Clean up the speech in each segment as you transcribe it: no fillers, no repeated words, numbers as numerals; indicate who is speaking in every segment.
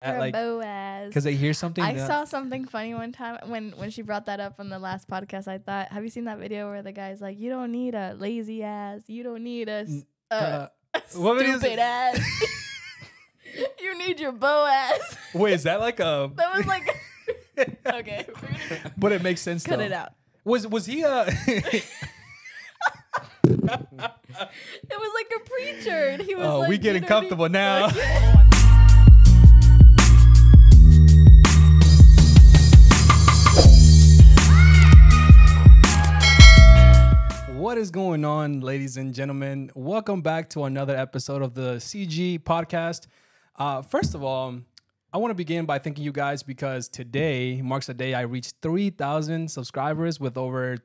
Speaker 1: Like,
Speaker 2: Boaz.
Speaker 1: because they hear something.
Speaker 2: I saw something funny one time when she brought that up on the last podcast. I thought, have you seen that video where the guy's like, "You don't need a lazy ass. You don't need a stupid ass. You need your Boaz."
Speaker 1: Wait, is that like a?
Speaker 2: That was like, okay,
Speaker 1: but it makes sense.
Speaker 2: Cut
Speaker 1: though.
Speaker 2: it out.
Speaker 1: Was he
Speaker 2: It was like a preacher, and he was
Speaker 1: Oh,
Speaker 2: like,
Speaker 1: we getting
Speaker 2: you don't
Speaker 1: comfortable
Speaker 2: need-
Speaker 1: now.
Speaker 2: Okay.
Speaker 1: What is going on, ladies and gentlemen? Welcome back to another episode of the CG podcast. First of all, I want to begin by thanking you guys because today marks the day I reached 3,000 subscribers with over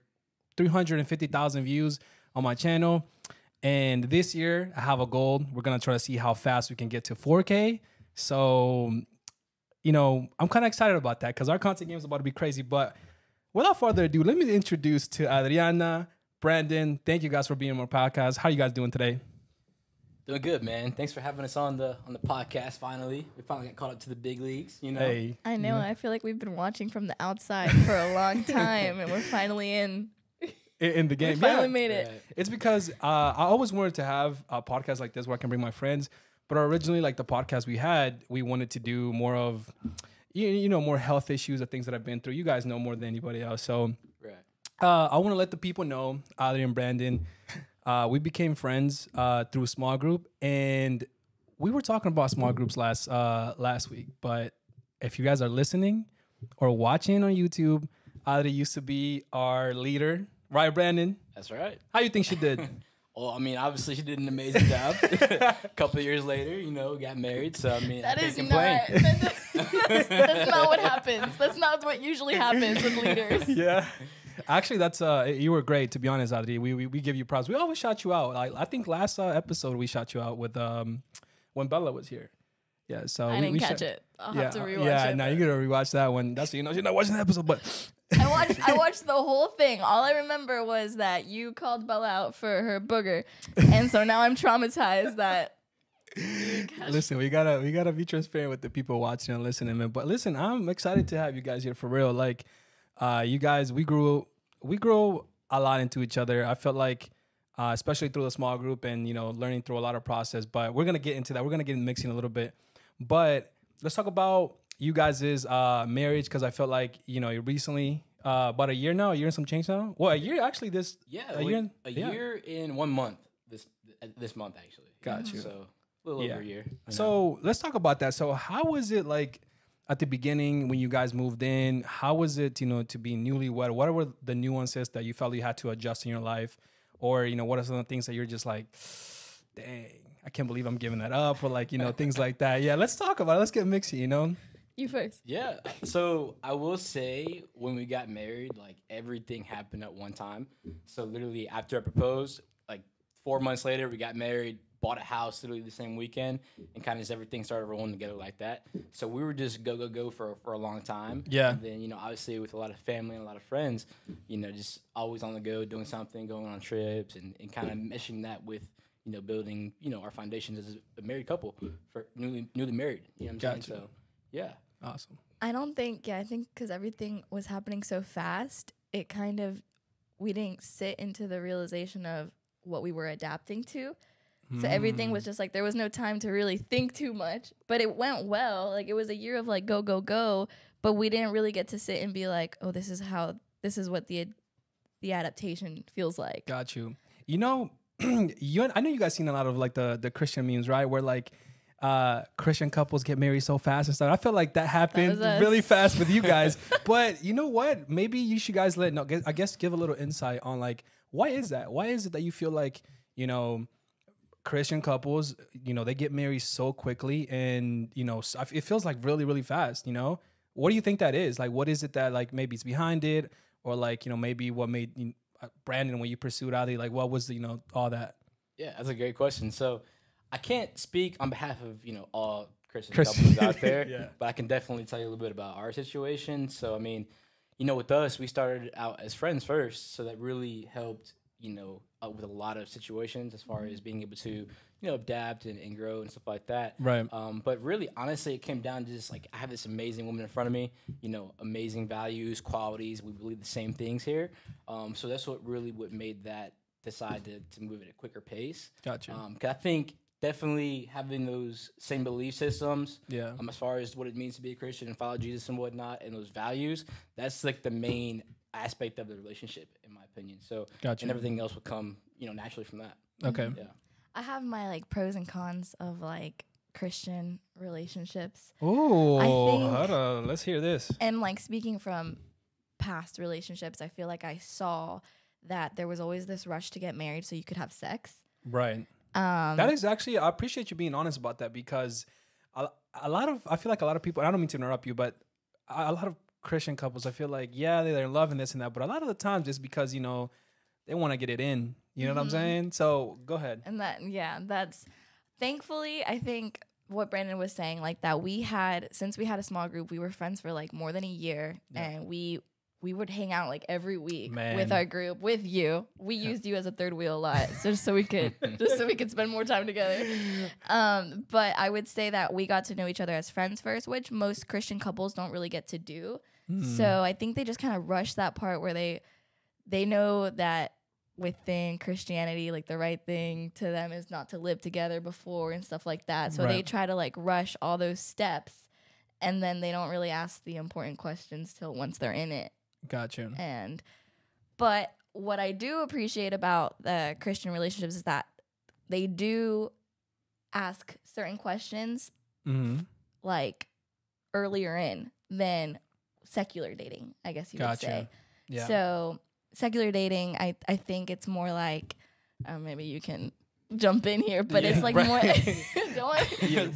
Speaker 1: 350,000 views on my channel. And this year, I have a goal. We're going to try to see how fast we can get to 4K. So, I'm kind of excited about that because our content game is about to be crazy. But without further ado, let me introduce to Adriana, Brandon. Thank you guys for being on my podcast. How are you guys doing today?
Speaker 3: Doing good, man. Thanks for having us on the podcast. Finally, we finally got caught up to the big leagues.
Speaker 1: Hey,
Speaker 2: I know. I feel like we've been watching from the outside for a long time, and we're finally in
Speaker 1: in the game.
Speaker 2: We finally
Speaker 1: Yeah.
Speaker 2: made it.
Speaker 3: Right.
Speaker 1: It's because I always wanted to have a podcast like this where I can bring my friends. But originally, like the podcast we had, we wanted to do more of, more health issues or things that I've been through. You guys know more than anybody else. So
Speaker 3: Right.
Speaker 1: I want to let the people know, Adri and Brandon, we became friends through a small group. And we were talking about small groups last week. But if you guys are listening or watching on YouTube, Adri used to be our leader. Right, Brandon?
Speaker 3: That's right.
Speaker 1: How you think she did?
Speaker 3: Well, I mean, obviously she did an amazing job. A couple of years later, got married. So I mean,
Speaker 2: That
Speaker 3: I
Speaker 2: is
Speaker 3: can't
Speaker 2: not.
Speaker 3: complain.
Speaker 2: That's not what happens. That's not what usually happens with leaders.
Speaker 1: Yeah. Actually, that's you were great, to be honest, Adri. We give you props. We always shout you out. I think last episode we shot you out with when Bella was here. Yeah, so
Speaker 2: I
Speaker 1: we
Speaker 2: didn't catch it. I'll have to rewatch
Speaker 1: yeah,
Speaker 2: it.
Speaker 1: now you gotta rewatch that one. That's you're not watching the episode, but
Speaker 2: I watched the whole thing. All I remember was that you called Bella out for her booger, and so now I'm traumatized that.
Speaker 1: listen, we gotta be transparent with the people watching and listening, man. But listen, I'm excited to have you guys here for real. Like, you guys, we grew a lot into each other. I felt like, especially through the small group and learning through a lot of process. But we're gonna get into that. We're gonna get in mixing a little bit. But let's talk about you guys' marriage because I felt like you recently about a year and some change now. Well, a year actually.
Speaker 3: A year in 1 month. This month actually.
Speaker 1: Got you.
Speaker 3: So a little over a year.
Speaker 1: So let's talk about that. So how was it like at the beginning when you guys moved in? How was it, to be newlywed? What were the nuances that you felt you had to adjust in your life? Or, what are some of the things that you're just like, dang, I can't believe I'm giving that up, or like, things like that. Yeah, let's talk about it. Let's get mixy,
Speaker 2: You first.
Speaker 3: Yeah. So I will say when we got married, like everything happened at one time. So literally after I proposed, like 4 months later, we got married, bought a house literally the same weekend, and kind of just everything started rolling together like that. So we were just go for a long time.
Speaker 1: Yeah.
Speaker 3: And then, obviously with a lot of family and a lot of friends, just always on the go, doing something, going on trips, and kind of meshing that with, building, our foundations as a married couple for newly married. You know what I'm saying? So, yeah.
Speaker 1: Awesome.
Speaker 2: I think because everything was happening so fast, we didn't sit into the realization of what we were adapting to. So everything was just like, there was no time to really think too much, but it went well. Like it was a year of like, go, go, go. But we didn't really get to sit and be like, oh, this is what the adaptation feels like.
Speaker 1: Got you. I know you guys seen a lot of like the Christian memes, right? Where like Christian couples get married so fast and stuff. I feel like that happened really fast with you guys. But you know what? Maybe you should guys give a little insight on like, why is that? Why is it that you feel like, Christian couples, they get married so quickly and, it feels like really, really fast, What do you think that is? Like, what is it that like maybe it's behind it? Or like, maybe what made Brandon, when you pursued Ali, like what was the, all that?
Speaker 3: Yeah, that's a great question. So I can't speak on behalf of, all Christian couples out there,
Speaker 1: Yeah.
Speaker 3: but I can definitely tell you a little bit about our situation. So, I mean, with us, we started out as friends first. So that really helped, with a lot of situations as far as being able to, adapt and grow and stuff like that.
Speaker 1: Right.
Speaker 3: But really, honestly, it came down to just like I have this amazing woman in front of me, amazing values, qualities. We believe the same things here. So that's what made that decide to move at a quicker pace.
Speaker 1: Gotcha.
Speaker 3: 'Cause I think definitely having those same belief systems,
Speaker 1: Yeah.
Speaker 3: as far as what it means to be a Christian and follow Jesus and whatnot, and those values, that's like the main aspect of the relationship, in my opinion. So,
Speaker 1: Gotcha.
Speaker 3: and everything else would come, naturally from that.
Speaker 1: Okay.
Speaker 3: Yeah.
Speaker 2: I have my like pros and cons of like Christian relationships.
Speaker 1: Oh,
Speaker 2: think-
Speaker 1: hold on. Let's hear this.
Speaker 2: And like speaking from past relationships, I feel like I saw that there was always this rush to get married so you could have sex.
Speaker 1: Right. That is actually, I appreciate you being honest about that, because I feel like a lot of people, and I don't mean to interrupt you, but a lot of Christian couples, I feel like, yeah, they're loving this and that, but a lot of the times it's because, they want to get it in. You know what I'm saying? So go ahead.
Speaker 2: And that's thankfully, I think what Brandon was saying, like that since we had a small group, we were friends for like more than a year, and we would hang out like every week with our group, with you. We used you as a third wheel a lot, just so we could spend more time together. But I would say that we got to know each other as friends first, which most Christian couples don't really get to do. So I think they just kind of rush that part where they know that within Christianity, like the right thing to them is not to live together before and stuff like that. So they try to like rush all those steps, and then they don't really ask the important questions till once they're in it.
Speaker 1: Gotcha.
Speaker 2: But what I do appreciate about the Christian relationships is that they do ask certain questions like earlier in than secular dating, I guess you would say.
Speaker 1: Yeah.
Speaker 2: So secular dating, I think it's more like, maybe you can jump in here, but it's like more.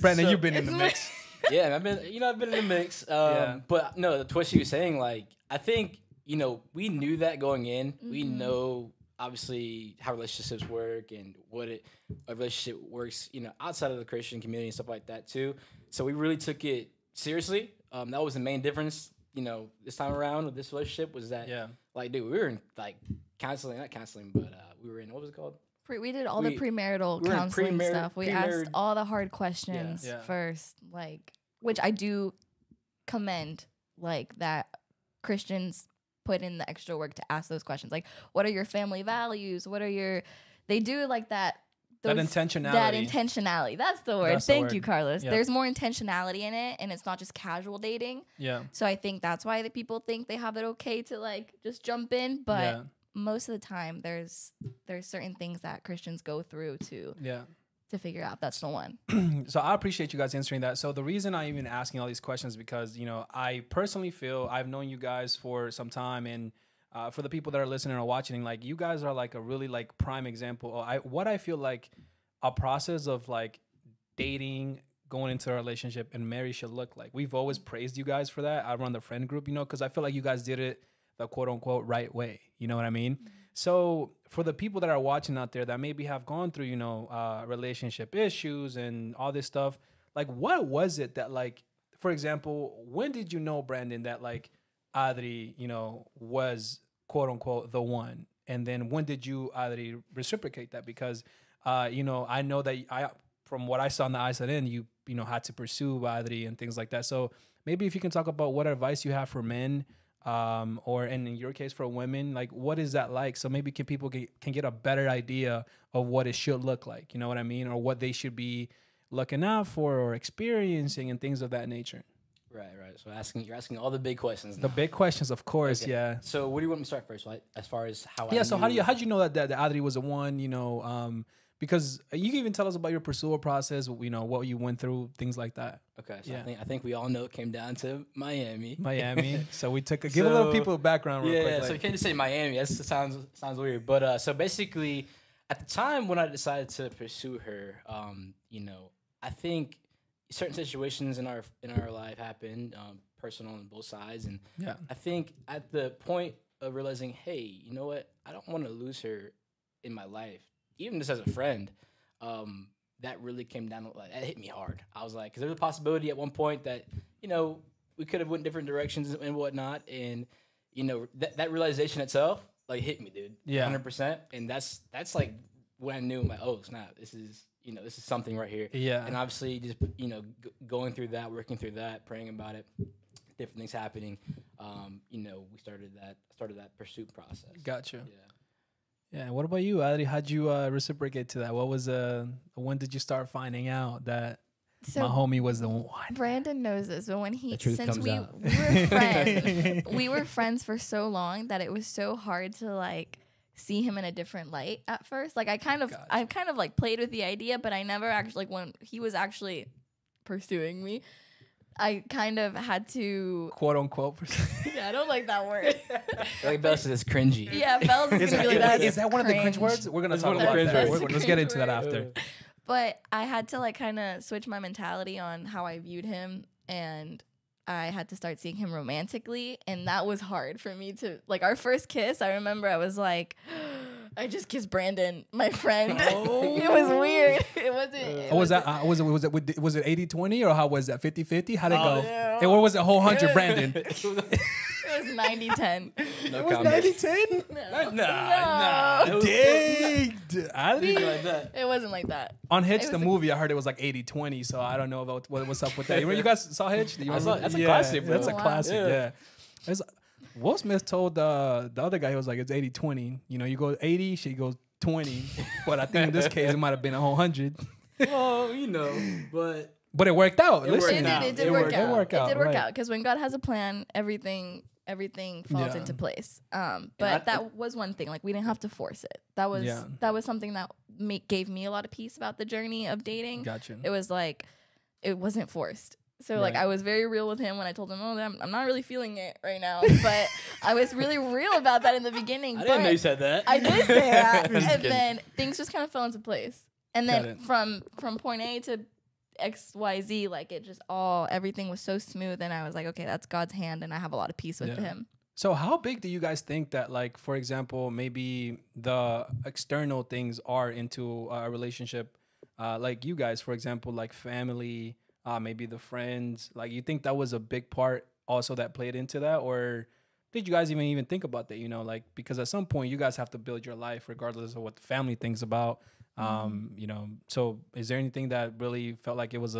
Speaker 1: Brandon, you've been in the mix.
Speaker 3: Yeah, I've been in the mix. But no, to what she was saying, like, I think, we knew that going in. We know, obviously, how relationships work and what a relationship works, outside of the Christian community and stuff like that, too. So we really took it seriously. That was the main difference, this time around with this relationship was that, like, dude, we were in, like, not counseling, but we were in, what was it called?
Speaker 2: We did all the premarital counseling stuff. We asked all the hard questions first, like, which I do commend, like, that Christians put in the extra work to ask those questions. Like, what are your family values? They do like that.
Speaker 1: That intentionality.
Speaker 2: That intentionality. That's the word. Thank you, Carlos.
Speaker 1: Yep.
Speaker 2: There's more intentionality in it, and it's not just casual dating. Yeah. So I think that's why the people think they have it okay to, like, just jump in, but most of the time there's certain things that Christians go through to figure out that's the one.
Speaker 1: So I appreciate you guys answering that. So the reason I'm even asking all these questions is because, I personally feel I've known you guys for some time, and for the people that are listening or watching, like, you guys are like a really like prime example of what I feel like a process of like dating, going into a relationship, and marriage should look like. We've always praised you guys for that. I run the friend group, because I feel like you guys did it the quote unquote right way. You know what I mean? Mm-hmm. So for the people that are watching out there that maybe have gone through, relationship issues and all this stuff, like, what was it that, like, for example, when did you know, Brandon, that like Adri, was quote unquote the one? And then when did you, Adri, reciprocate that? Because, I know that from what I saw on the outside in, you had to pursue Adri and things like that. So maybe if you can talk about what advice you have for men, or in your case for women, like, what is that like? So maybe people can get a better idea of what it should look like, you know what I mean? Or what they should be looking out for or experiencing and things of that nature.
Speaker 3: Right. So you're asking all the big questions now.
Speaker 1: The big questions, of course,
Speaker 3: okay.
Speaker 1: yeah.
Speaker 3: So what do you want me to start first, right? As far as how
Speaker 1: so how did you know that Adri was the one, because you can even tell us about your pursuit process, what you went through, things like that.
Speaker 3: Okay, so I think we all know it came down to Miami.
Speaker 1: So we took give a little people a background real quick.
Speaker 3: Yeah, so you can't just say Miami. That sounds weird. But so basically, at the time when I decided to pursue her, I think certain situations in our life happened, personal on both sides, and I think at the point of realizing, hey, you know what, I don't want to lose her in my life, even just as a friend. That really came down, like, that hit me hard. I was like, because there was a possibility at one point that, we could have went different directions and whatnot. And, that realization itself like hit me, dude.
Speaker 1: Yeah.
Speaker 3: 100%. And that's like when I knew, I'm like, oh snap, this is something right here.
Speaker 1: Yeah.
Speaker 3: And obviously, just going through that, working through that, praying about it, different things happening. We started that pursuit process.
Speaker 1: Gotcha.
Speaker 3: Yeah.
Speaker 1: Yeah. What about you, Adri? How'd you reciprocate to that? What was when did you start finding out that
Speaker 2: So
Speaker 1: my homie was the one?
Speaker 2: Brandon knows this, but when
Speaker 3: The truth
Speaker 2: since
Speaker 3: comes out.
Speaker 2: we were friends, we were friends for so long that it was so hard to like see him in a different light at first. Like I kind of like played with the idea, but I never actually, like when he was actually pursuing me, I kind of had to
Speaker 1: Quote unquote.
Speaker 2: yeah, I don't like that word.
Speaker 3: Like Bella says, it's cringy.
Speaker 2: Yeah, Belle's is gonna be like that.
Speaker 1: Is that one of the cringe words? We're gonna
Speaker 3: It's
Speaker 1: talk
Speaker 3: one of the
Speaker 1: about
Speaker 3: cringe
Speaker 1: that.
Speaker 3: words.
Speaker 1: Let's get into that after.
Speaker 2: But I had to like kind of switch my mentality on how I viewed him, and I had to start seeing him romantically, and that was hard for me to like. Our first kiss, I remember I was like, I just kissed Brandon, my friend. It was weird. It wasn't.
Speaker 1: Was it 80-20 or how was that? 50-50? How'd it go?
Speaker 2: yeah.
Speaker 1: And what was it? Whole 100, Brandon?
Speaker 2: It was 90-10.
Speaker 3: No
Speaker 1: It was
Speaker 3: comment.
Speaker 1: 90-10?
Speaker 3: Nah.
Speaker 1: Dang. Adri?
Speaker 3: Like that.
Speaker 2: It wasn't like that.
Speaker 1: On Hitch,
Speaker 2: It
Speaker 1: the
Speaker 2: was
Speaker 1: movie, I heard it was like 80-20, so I don't know about what's up with that. You guys saw Hitch? Do you
Speaker 3: I saw
Speaker 1: remember?
Speaker 3: it. That's a classic, bro.
Speaker 1: That's a
Speaker 2: Wow.
Speaker 1: classic,
Speaker 3: Yeah.
Speaker 1: yeah. It's, Will Smith told the other guy, he was like, it's 80-20. You go 80, she goes 20. But I think in this case, it might have been a whole 100.
Speaker 3: Well, but
Speaker 1: But it worked out.
Speaker 3: It
Speaker 1: Listen,
Speaker 3: worked out.
Speaker 2: It did work out.
Speaker 1: It
Speaker 2: It did work
Speaker 1: right.
Speaker 2: out because when God has a plan, everything falls
Speaker 1: Yeah.
Speaker 2: into place. But that was one thing. Like we didn't have to force it. That was something that gave me a lot of peace about the journey of dating.
Speaker 1: Gotcha.
Speaker 2: It was like it wasn't forced. So like
Speaker 1: Right.
Speaker 2: I was very real with him when I told him, "Oh, I'm not really feeling it right now." But I was really real about that in the beginning.
Speaker 3: I didn't know
Speaker 2: but
Speaker 3: you said that.
Speaker 2: I did say that,
Speaker 3: I'm just
Speaker 2: and
Speaker 3: kidding.
Speaker 2: then things just kind of fell into place. And
Speaker 1: Got
Speaker 2: then
Speaker 1: it.
Speaker 2: from point A to XYZ, like it just everything was so smooth, and I was like, okay, that's God's hand, and I have a lot of peace with
Speaker 1: Yeah.
Speaker 2: him.
Speaker 1: So how big do you guys think that, like, for example, maybe the external things are into a relationship? Like you guys, for example, like family, maybe the friends. Like, you think that was a big part also that played into that? Or did you guys even think about that, like, because at some point you guys have to build your life regardless of what the family thinks about. So is there anything that really felt like it was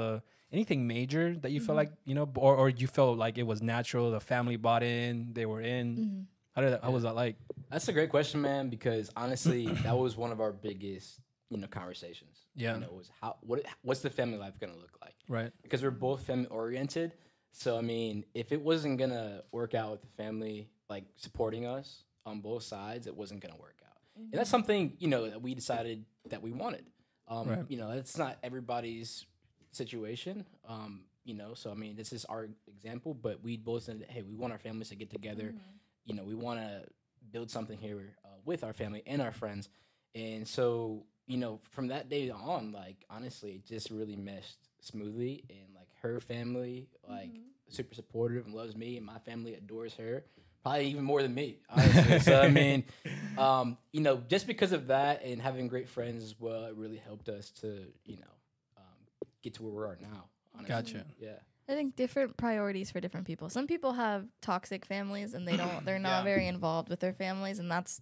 Speaker 1: anything major that you felt like, or you felt like it was natural, the family bought in, they were in? How was that like?
Speaker 3: That's a great question, man, because honestly, that was one of our biggest, conversations.
Speaker 1: Yeah.
Speaker 3: Was what's the family life going to look like?
Speaker 1: Right.
Speaker 3: Because we're both family oriented. So, I mean, if it wasn't going to work out with the family, like supporting us on both sides, it wasn't going to work out. And that's something, that we decided that we wanted.
Speaker 1: Right.
Speaker 3: It's not everybody's situation. So I mean, this is our example, but we both said, hey, we want our families to get together. We want to build something here with our family and our friends. And so, from that day on, like, honestly, it just really meshed smoothly. And like her family, like super supportive and loves me, and my family adores her. Probably even more than me, honestly. So, I mean, just because of that and having great friends as well, it really helped us to, get to where we are now. Honestly.
Speaker 1: Gotcha.
Speaker 3: Yeah.
Speaker 2: I think different priorities for different people. Some people have toxic families and they're not
Speaker 3: Yeah.
Speaker 2: very involved with their families, and that's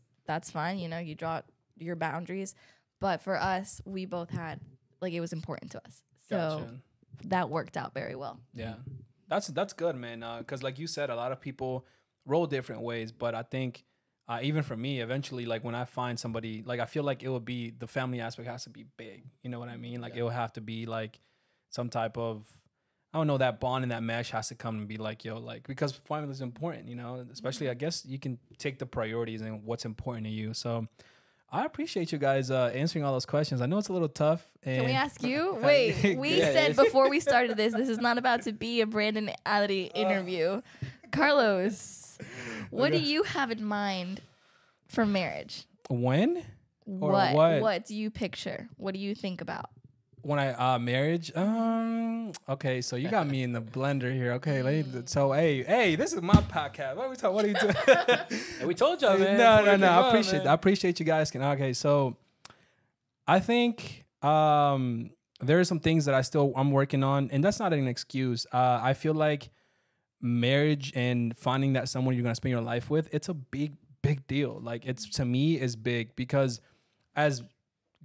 Speaker 2: fine. You draw your boundaries. But for us, we both had it was important to us. So
Speaker 1: Gotcha.
Speaker 2: that worked out very well.
Speaker 1: Yeah, that's good, man. Because like you said, a lot of people roll different ways, but I think even for me, eventually, like when I find somebody, like I feel like it would be the family aspect has to be big. You know what I mean? Like it will have to be like some type of, I don't know, that bond and that mesh has to come and be like, yo, like, because family is important, especially I guess you can take the priorities and what's important to you. So I appreciate you guys answering all those questions. I know it's a little tough. And
Speaker 2: Can we ask you? Wait, we
Speaker 3: Yeah,
Speaker 2: said
Speaker 3: it's-
Speaker 2: before we started this is not about to be a Brandon Addy interview. Carlos, what do you have in mind for marriage?
Speaker 1: when? Or what?
Speaker 2: What do you picture? What do you think about?
Speaker 1: When marriage, okay, so you got me in the blender here. Okay, so hey, this is my podcast. What are we talking? What are you doing?
Speaker 3: And we told y'all, man.
Speaker 1: No. I appreciate you guys. Okay, so I think there are some things that I'm working on, and that's not an excuse. I feel like marriage and finding that someone you're gonna spend your life with, it's a big big deal. Like it's, to me, is big because as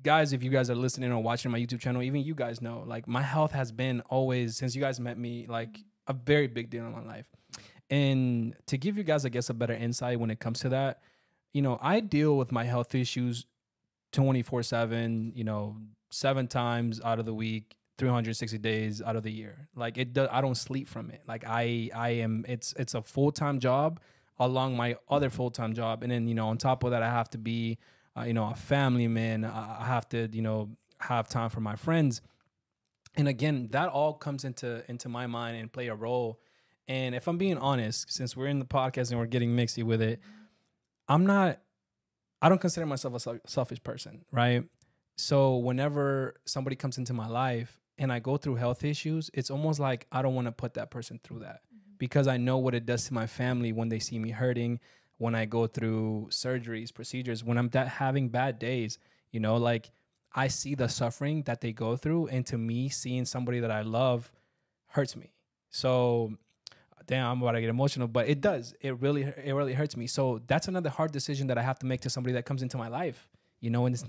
Speaker 1: guys, if you guys are listening or watching my YouTube channel, even you guys know, like my health has been always, since you guys met me, like a very big deal in my life. And to give you guys, I guess, a better insight when it comes to that, you know, I deal with my health issues 24/7, you know, 7 times out of the week, 360 days out of the year. Like it does, I don't sleep from it. Like I am, it's a full-time job along my other full-time job. And then, you know, on top of that, I have to be, you know, a family man. I have to, you know, have time for my friends. And again, that all comes into my mind and play a role. And if I'm being honest, since we're in the podcast and we're getting mixy with it, I don't consider myself a selfish person, right? So whenever somebody comes into my life and I go through health issues, it's almost like I don't want to put that person through that because I know what it does to my family when they see me hurting, when I go through surgeries, procedures, when I'm having bad days, you know, like I see the suffering that they go through. And to me, seeing somebody that I love hurts me. So damn, I'm about to get emotional, but it does. It really hurts me. So that's another hard decision that I have to make to somebody that comes into my life, you know, and it's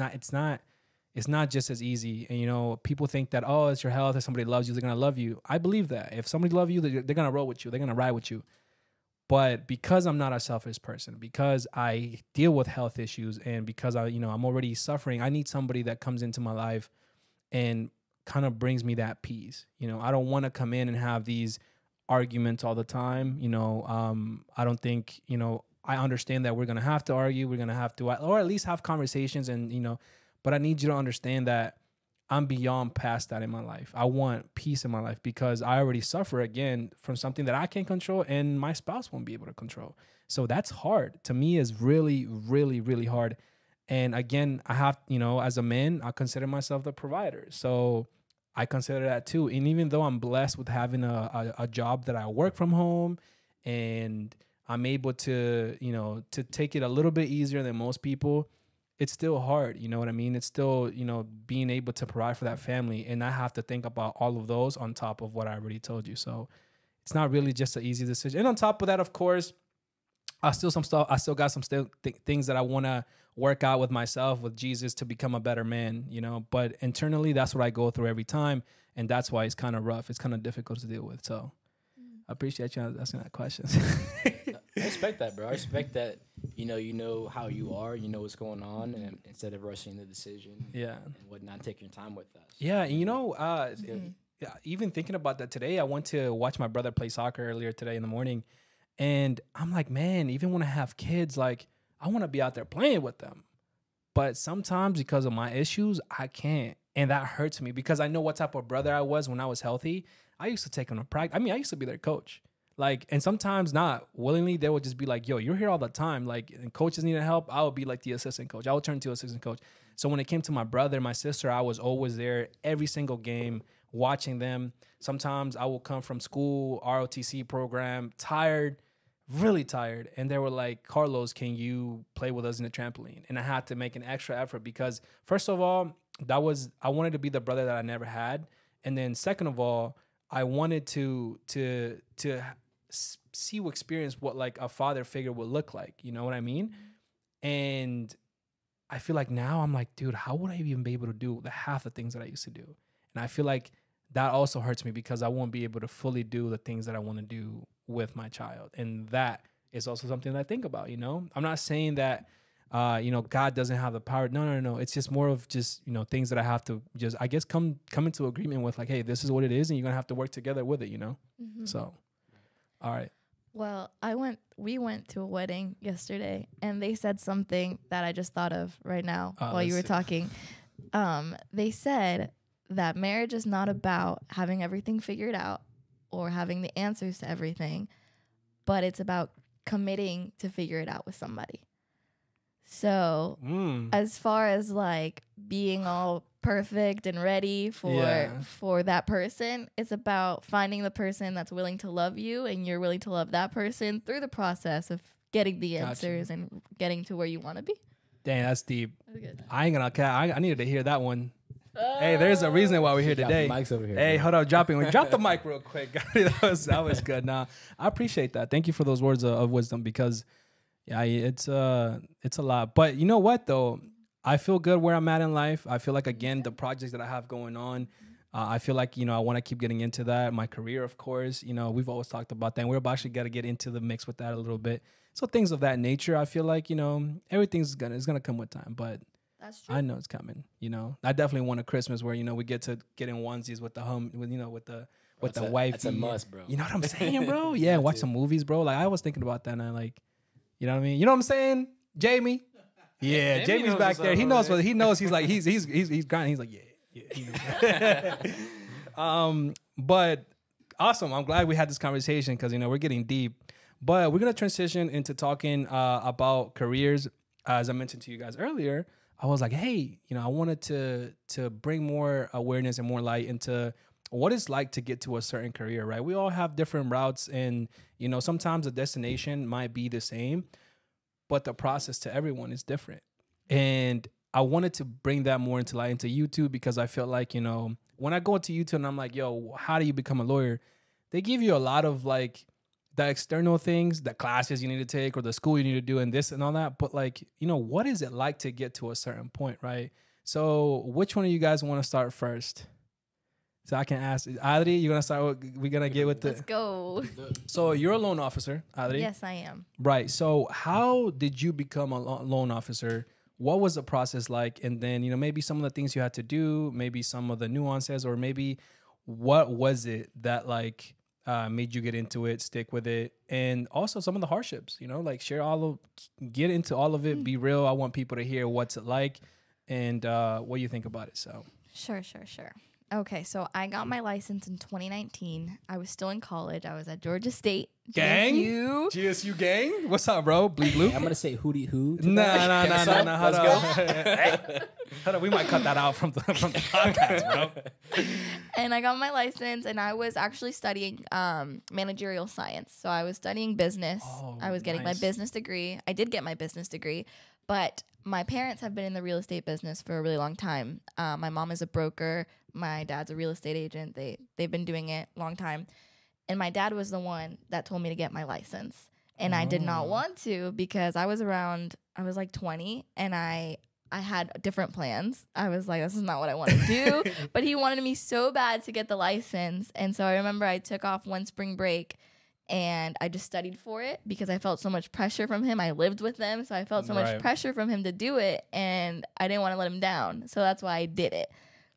Speaker 1: not just as easy. And, you know, people think that, oh, it's your health. If somebody loves you, they're going to love you. I believe that. If somebody loves you, they're going to roll with you. They're going to ride with you. But because I'm not a selfish person, because I deal with health issues and because I'm already suffering, I need somebody that comes into my life and kind of brings me that peace. You know, I don't want to come in and have these arguments all the time. You know, I don't think, you know, I understand that we're going to have to argue. We're going to have to, or at least have conversations and, you know, but I need you to understand that I'm beyond past that in my life. I want peace in my life because I already suffer again from something that I can't control and my spouse won't be able to control. So that's hard. To me, is really, really, really hard. And again, I have, you know, as a man, I consider myself the provider. So I consider that too. And even though I'm blessed with having a job that I work from home and I'm able to, you know, to take it a little bit easier than most people, it's still hard. You know what I mean? It's still, you know, being able to provide for that family. And I have to think about all of those on top of what I already told you. So it's not really just an easy decision. And on top of that, of course, I still got some things that I want to work out with myself, with Jesus, to become a better man, you know, but internally that's what I go through every time. And that's why it's kind of rough. It's kind of difficult to deal with. So I appreciate you asking that question.
Speaker 3: I respect that, bro. I respect that, you know how you are, you know what's going on, and instead of rushing the decision,
Speaker 1: yeah,
Speaker 3: and whatnot, take your time with us.
Speaker 1: Yeah, and you know, even thinking about that today, I went to watch my brother play soccer earlier today in the morning, and I'm like, man, even when I have kids, like I want to be out there playing with them, but sometimes because of my issues, I can't, and that hurts me because I know what type of brother I was when I was healthy. I used to take them to practice. I mean, I used to be their coach. Like, and sometimes not willingly, they would just be like, yo, you're here all the time. Like, and coaches need help. I would be like the assistant coach. I would turn to assistant coach. So when it came to my brother and my sister, I was always there every single game watching them. Sometimes I will come from school, ROTC program, tired, really tired. And they were like, Carlos, can you play with us in the trampoline? And I had to make an extra effort because first of all, I wanted to be the brother that I never had. And then second of all, I wanted to experience what like a father figure would look like. You know what I mean? And I feel like now I'm like, dude, how would I even be able to do the half the things that I used to do? And I feel like that also hurts me because I won't be able to fully do the things that I want to do with my child. And that is also something that I think about, you know? I'm not saying that, you know, God doesn't have the power. No. It's just more of just, you know, things that I have to just, I guess, come into agreement with, like, hey, this is what it is, and you're going to have to work together with it, you know? Mm-hmm. So, all right.
Speaker 2: Well, we went to a wedding yesterday, and they said something that I just thought of right now while you were talking. They said that marriage is not about having everything figured out or having the answers to everything, but it's about committing to figure it out with somebody. So as far as like being all perfect and ready for that person, it's about finding the person that's willing to love you, and you're willing to love that person through the process of getting the answers and getting to where you want to be.
Speaker 1: Dang, that's deep. That's good. I ain't gonna I needed to hear that one. Hey, there's a reason why we're here today.
Speaker 3: The mic's over here,
Speaker 1: hey, hold on, drop the mic real quick. that was good. Nah, I appreciate that. Thank you for those words of wisdom because Yeah, it's a lot. But you know what though? I feel good where I'm at in life. I feel like again the projects that I have going on. I feel like I want to keep getting into that. My career, of course. We've always talked about that. And we're about actually got to get into the mix with that a little bit. So things of that nature. I feel like everything's gonna come with time. But
Speaker 2: That's true.
Speaker 1: I know it's coming. I definitely want a Christmas where we get to get in onesies with the with the wifey.
Speaker 3: That's a must, bro.
Speaker 1: You know what I'm saying, bro? Yeah, watch some movies, bro. Like I was thinking about that, and I like, you know what I mean? You know what I'm saying, Jamie? Yeah,
Speaker 3: Jamie
Speaker 1: Jamie's
Speaker 3: knows
Speaker 1: back
Speaker 3: what's
Speaker 1: there.
Speaker 3: up
Speaker 1: He
Speaker 3: over
Speaker 1: knows
Speaker 3: there.
Speaker 1: what he knows. He's like he's grinding. He's like yeah. He knows. But awesome. I'm glad we had this conversation because we're getting deep. But we're gonna transition into talking about careers. As I mentioned to you guys earlier, I was like, hey, I wanted to bring more awareness and more light into what it's like to get to a certain career, right? We all have different routes, and sometimes the destination might be the same, but the process to everyone is different. And I wanted to bring that more into light into YouTube because I felt like when I go into YouTube and I'm like, yo, how do you become a lawyer? They give you a lot of like the external things, the classes you need to take or the school you need to do and this and all that. But like, what is it like to get to a certain point, right? So which one of you guys want to start first? So I can ask, Adri, you're going to start, we're going to get with
Speaker 2: Let's go.
Speaker 1: So you're a loan officer, Adri.
Speaker 2: Yes, I am.
Speaker 1: Right. So how did you become a loan officer? What was the process like? And then, maybe some of the things you had to do, maybe some of the nuances, or maybe what was it that like made you get into it, stick with it, and also some of the hardships, like get into all of it, be real. I want people to hear what's it like and what you think about it. So
Speaker 2: Sure. Okay, so I got my license in 2019. I was still in college. I was at Georgia State.
Speaker 1: gang,
Speaker 2: GSU.
Speaker 1: GSU gang, what's up, bro? Bleed blue.
Speaker 3: I'm gonna say hootie hoo.
Speaker 1: No. Hold
Speaker 3: Let's
Speaker 1: on. Hold on. We might cut that out from the podcast, bro.
Speaker 2: And I got my license, and I was actually studying managerial science. So I was studying business.
Speaker 1: Oh,
Speaker 2: I was getting my
Speaker 1: nice.
Speaker 2: business degree. I did get my business degree, but my parents have been in the real estate business for a really long time. My mom is a broker. My dad's a real estate agent. They've been doing it a long time. And my dad was the one that told me to get my license. And I did not want to because I was like 20 and I had different plans. I was like, this is not what I want to do. But he wanted me so bad to get the license. And so I remember I took off one spring break and I just studied for it because I felt so much pressure from him. I lived with them, so I felt so much
Speaker 1: Right.
Speaker 2: pressure from him to do it. And I didn't want to let him down. So that's why I did it.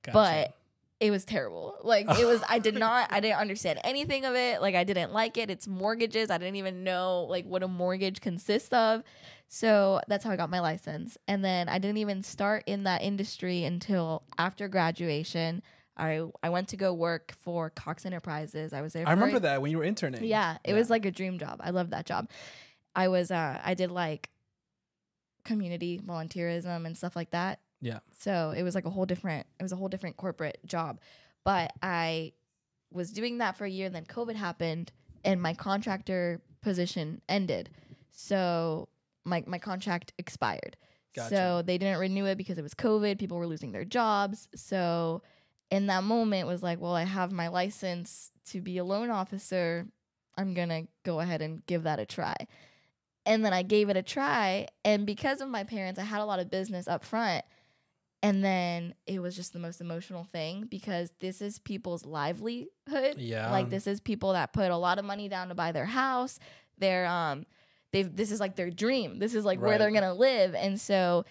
Speaker 1: Gotcha.
Speaker 2: But it was terrible. Like I didn't understand anything of it. Like I didn't like it. It's mortgages. I didn't even know like what a mortgage consists of. So that's how I got my license. And then I didn't even start in that industry until after graduation. I went to go work for Cox Enterprises. I was there.
Speaker 1: I remember that when you were interning.
Speaker 2: Yeah, it was like a dream job. I loved that job. I did like community volunteerism and stuff like that.
Speaker 1: Yeah.
Speaker 2: So it was like a whole different corporate job. But I was doing that for a year, and then COVID happened and my contractor position ended. So my contract expired.
Speaker 1: Gotcha.
Speaker 2: So they didn't renew it because it was COVID. People were losing their jobs. So in that moment was like, well, I have my license to be a loan officer. I'm going to go ahead and give that a try. And then I gave it a try. And because of my parents, I had a lot of business up front. And then it was just the most emotional thing because this is people's livelihood.
Speaker 1: Yeah.
Speaker 2: Like this is people that put a lot of money down to buy their house. This is like their dream. This is like where
Speaker 1: Right.
Speaker 2: they're going to live. And so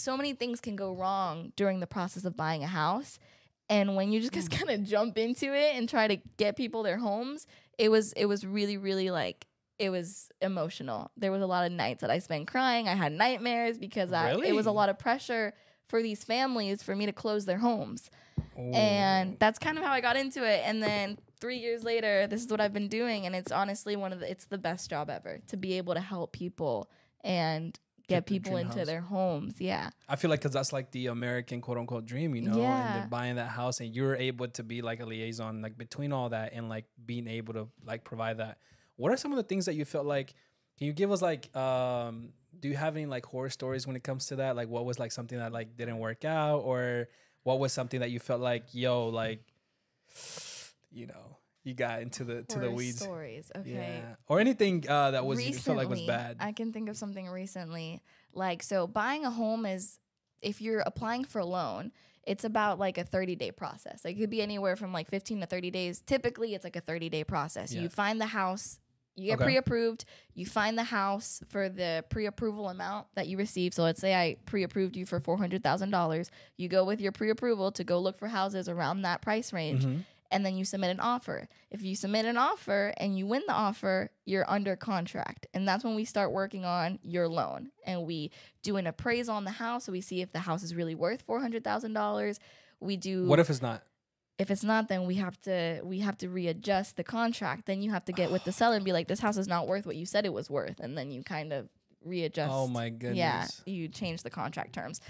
Speaker 2: many things can go wrong during the process of buying a house. And when you just kind of jump into it and try to get people their homes, it was really, really like, it was emotional. There was a lot of nights that I spent crying. I had nightmares because
Speaker 1: Really?
Speaker 2: it was a lot of pressure for these families for me to close their homes.
Speaker 1: Ooh.
Speaker 2: And that's kind of how I got into it. And then 3 years later, this is what I've been doing. And it's honestly it's the best job ever to be able to help people and get
Speaker 1: the
Speaker 2: people
Speaker 1: dream
Speaker 2: into
Speaker 1: house.
Speaker 2: their homes. Yeah.
Speaker 1: I feel like because that's like the American quote unquote dream, and
Speaker 2: Yeah.
Speaker 1: they're buying that house, and you're able to be like a liaison, like between all that and like being able to like provide that. What are some of the things that you felt like? Can you give us like, do you have any like horror stories when it comes to that? Like, what was like something that like didn't work out, or what was something that you felt like, yo, like, you got into the
Speaker 2: Horror
Speaker 1: weeds.
Speaker 2: stories. Okay.
Speaker 1: Yeah. Or anything that was you
Speaker 2: Recently,
Speaker 1: felt like was bad.
Speaker 2: I can think of something recently. Like, so buying a home is, if you're applying for a loan, it's about like a 30-day process. Like, it could be anywhere from like 15 to 30 days. Typically, it's like a 30-day process.
Speaker 1: Yeah.
Speaker 2: You find the house, you get pre-approved, you find the house for the pre-approval amount that you receive. So let's say I pre-approved you for $400,000. You go with your pre-approval to go look for houses around that price range. And then you submit an offer. If you submit an offer and you win the offer, you're under contract. And that's when we start working on your loan. And we do an appraisal on the house. So we see if the house is really worth $400,000. We do.
Speaker 1: What if it's not?
Speaker 2: If it's not, then we have to readjust the contract. Then you have to get with the seller and be like, this house is not worth what you said it was worth. And then you kind of readjust.
Speaker 1: Oh my goodness.
Speaker 2: Yeah, you change the contract terms.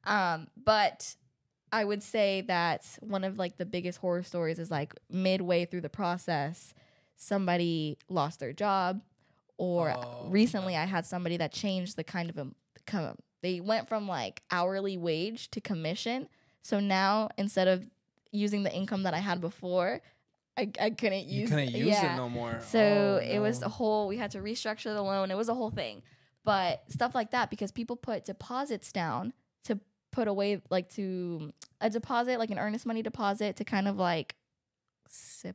Speaker 2: But I would say that one of like the biggest horror stories is like midway through the process, somebody lost their job, or recently I had somebody that changed the kind of they went from like hourly wage to commission. So now instead of using the income that I had before, I couldn't use
Speaker 1: it no more.
Speaker 2: So it was we had to restructure the loan. It was a whole thing. But stuff like that, because people put deposits down to put away, like to a deposit, like an earnest money deposit, to kind of like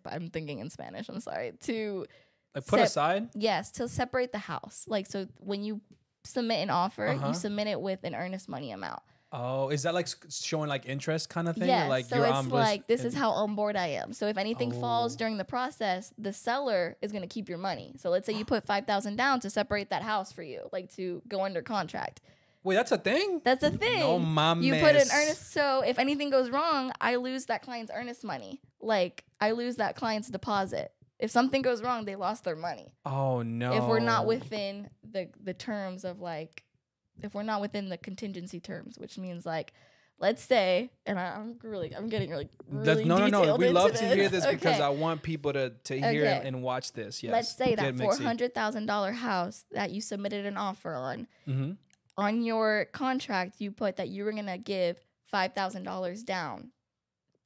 Speaker 2: I'm thinking in Spanish, I'm sorry, to
Speaker 1: like put aside?
Speaker 2: Yes, to separate the house. Like, so when you submit an offer, you submit it with an earnest money amount.
Speaker 1: Oh, is that like showing like interest kind of thing?
Speaker 2: Yes,
Speaker 1: Or like
Speaker 2: so
Speaker 1: you're
Speaker 2: it's
Speaker 1: on
Speaker 2: like, this is how on board I am. So if anything falls during the process, the seller is going to keep your money. So let's say you put $5,000 down to separate that house for you, like to go under contract.
Speaker 1: Wait, that's a thing?
Speaker 2: That's a thing.
Speaker 1: No mames.
Speaker 2: You put an earnest. So if anything goes wrong, I lose that client's earnest money. Like, I lose that client's deposit. If something goes wrong, they lost their money.
Speaker 1: Oh no.
Speaker 2: If we're not within the terms of like, if we're not within the contingency terms, which means like, let's say, and I'm getting really
Speaker 1: no. We love to hear this
Speaker 2: Okay.
Speaker 1: because I want people to hear and watch this. Yes.
Speaker 2: Let's say that $400,000 house that you submitted an offer on your contract, you put that you were gonna give $5,000 down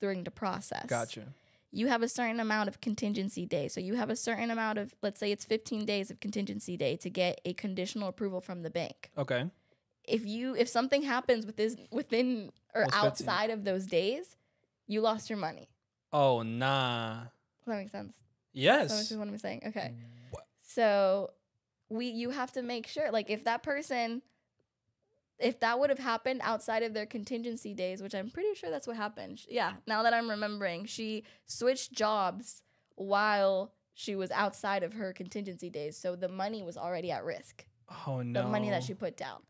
Speaker 2: during the process.
Speaker 1: Gotcha.
Speaker 2: You have a certain amount of contingency days. So you have a certain amount of, let's say it's 15 days of contingency day to get a conditional approval from the bank.
Speaker 1: Okay.
Speaker 2: If something happens within or outside of those days, you lost your money.
Speaker 1: Oh nah.
Speaker 2: Does that make sense?
Speaker 1: Yes.
Speaker 2: That's what I'm saying. Okay.
Speaker 1: What?
Speaker 2: So you have to make sure, like, if that would have happened outside of their contingency days, which I'm pretty sure that's what happened. Yeah, now that I'm remembering, she switched jobs while she was outside of her contingency days. So the money was already at risk.
Speaker 1: Oh no.
Speaker 2: The money that she put down.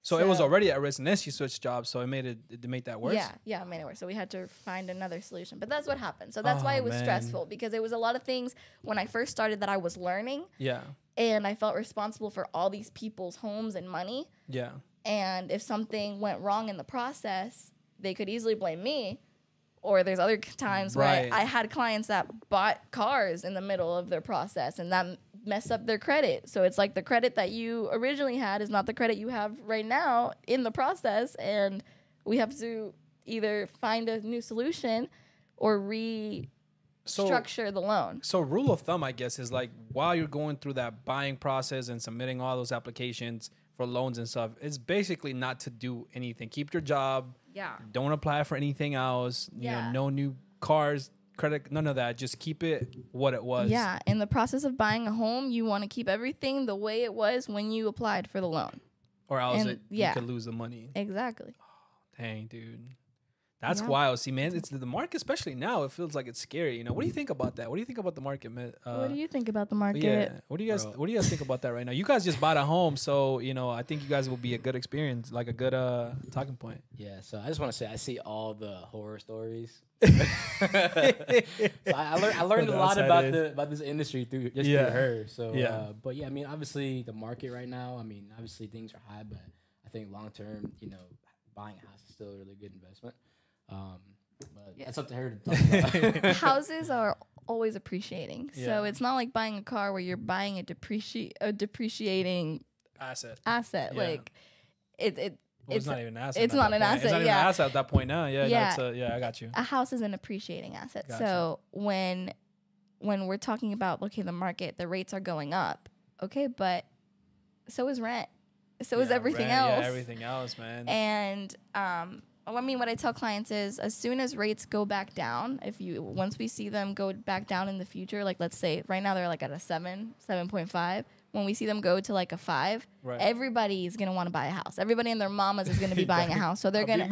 Speaker 1: So it was already at risk, and then she switched jobs, so it made that worse?
Speaker 2: Yeah, it made it worse. So we had to find another solution. But that's what happened. So that's why it was stressful, because it was a lot of things when I first started that I was learning.
Speaker 1: Yeah.
Speaker 2: And I felt responsible for all these people's homes and money.
Speaker 1: Yeah.
Speaker 2: And if something went wrong in the process, they could easily blame me. Or there's other times where I had clients that bought cars in the middle of their process, and that messed up their credit. So it's like the credit that you originally had is not the credit you have right now in the process. And we have to either find a new solution or restructure the loan.
Speaker 1: So rule of thumb, I guess, is like while you're going through that buying process and submitting all those applications for loans and stuff, it's basically not to do anything. Keep your job.
Speaker 2: Yeah.
Speaker 1: Don't apply for anything else. You know, no new cars, credit, none of that. Just keep it what it was.
Speaker 2: Yeah. In the process of buying a home, you want to keep everything the way it was when you applied for the loan.
Speaker 1: Or else you could lose the money.
Speaker 2: Exactly.
Speaker 1: Oh, dang, dude. That's wild. See, man, it's the market, especially now, it feels like it's scary. You know, what do you think about that? What do you think about the market, man?
Speaker 2: What do you think about the market?
Speaker 1: Yeah. What do you guys think about that right now? You guys just bought a home, so you know, I think you guys will be a good experience, like a good talking point.
Speaker 3: Yeah. So I just want to say I see all the horror stories. I learned a lot about this industry through her. So but yeah, I mean, obviously the market right now. I mean, obviously things are high, but I think long term, you know, buying a house is still a really good investment. But it's up to her to talk about.
Speaker 2: Houses are always appreciating, so it's not like buying a car where you're buying a depreciating
Speaker 1: asset.
Speaker 2: Yeah. Like it's
Speaker 1: not even an asset.
Speaker 2: It's not an asset.
Speaker 1: It's not even an asset at that point now. Yeah. I got you.
Speaker 2: A house is an appreciating asset.
Speaker 1: Gotcha.
Speaker 2: So when when we're talking about, okay, the market, the rates are going up. Okay, but so is rent. So is everything else.
Speaker 1: Yeah, everything else, man.
Speaker 2: And I mean, what I tell clients is, as soon as rates go back down, once we see them go back down in the future, like let's say right now they're like at a 7.5. When we see them go to like a 5, everybody's gonna want to buy a house. Everybody and their mamas is gonna be buying a house, so they're gonna.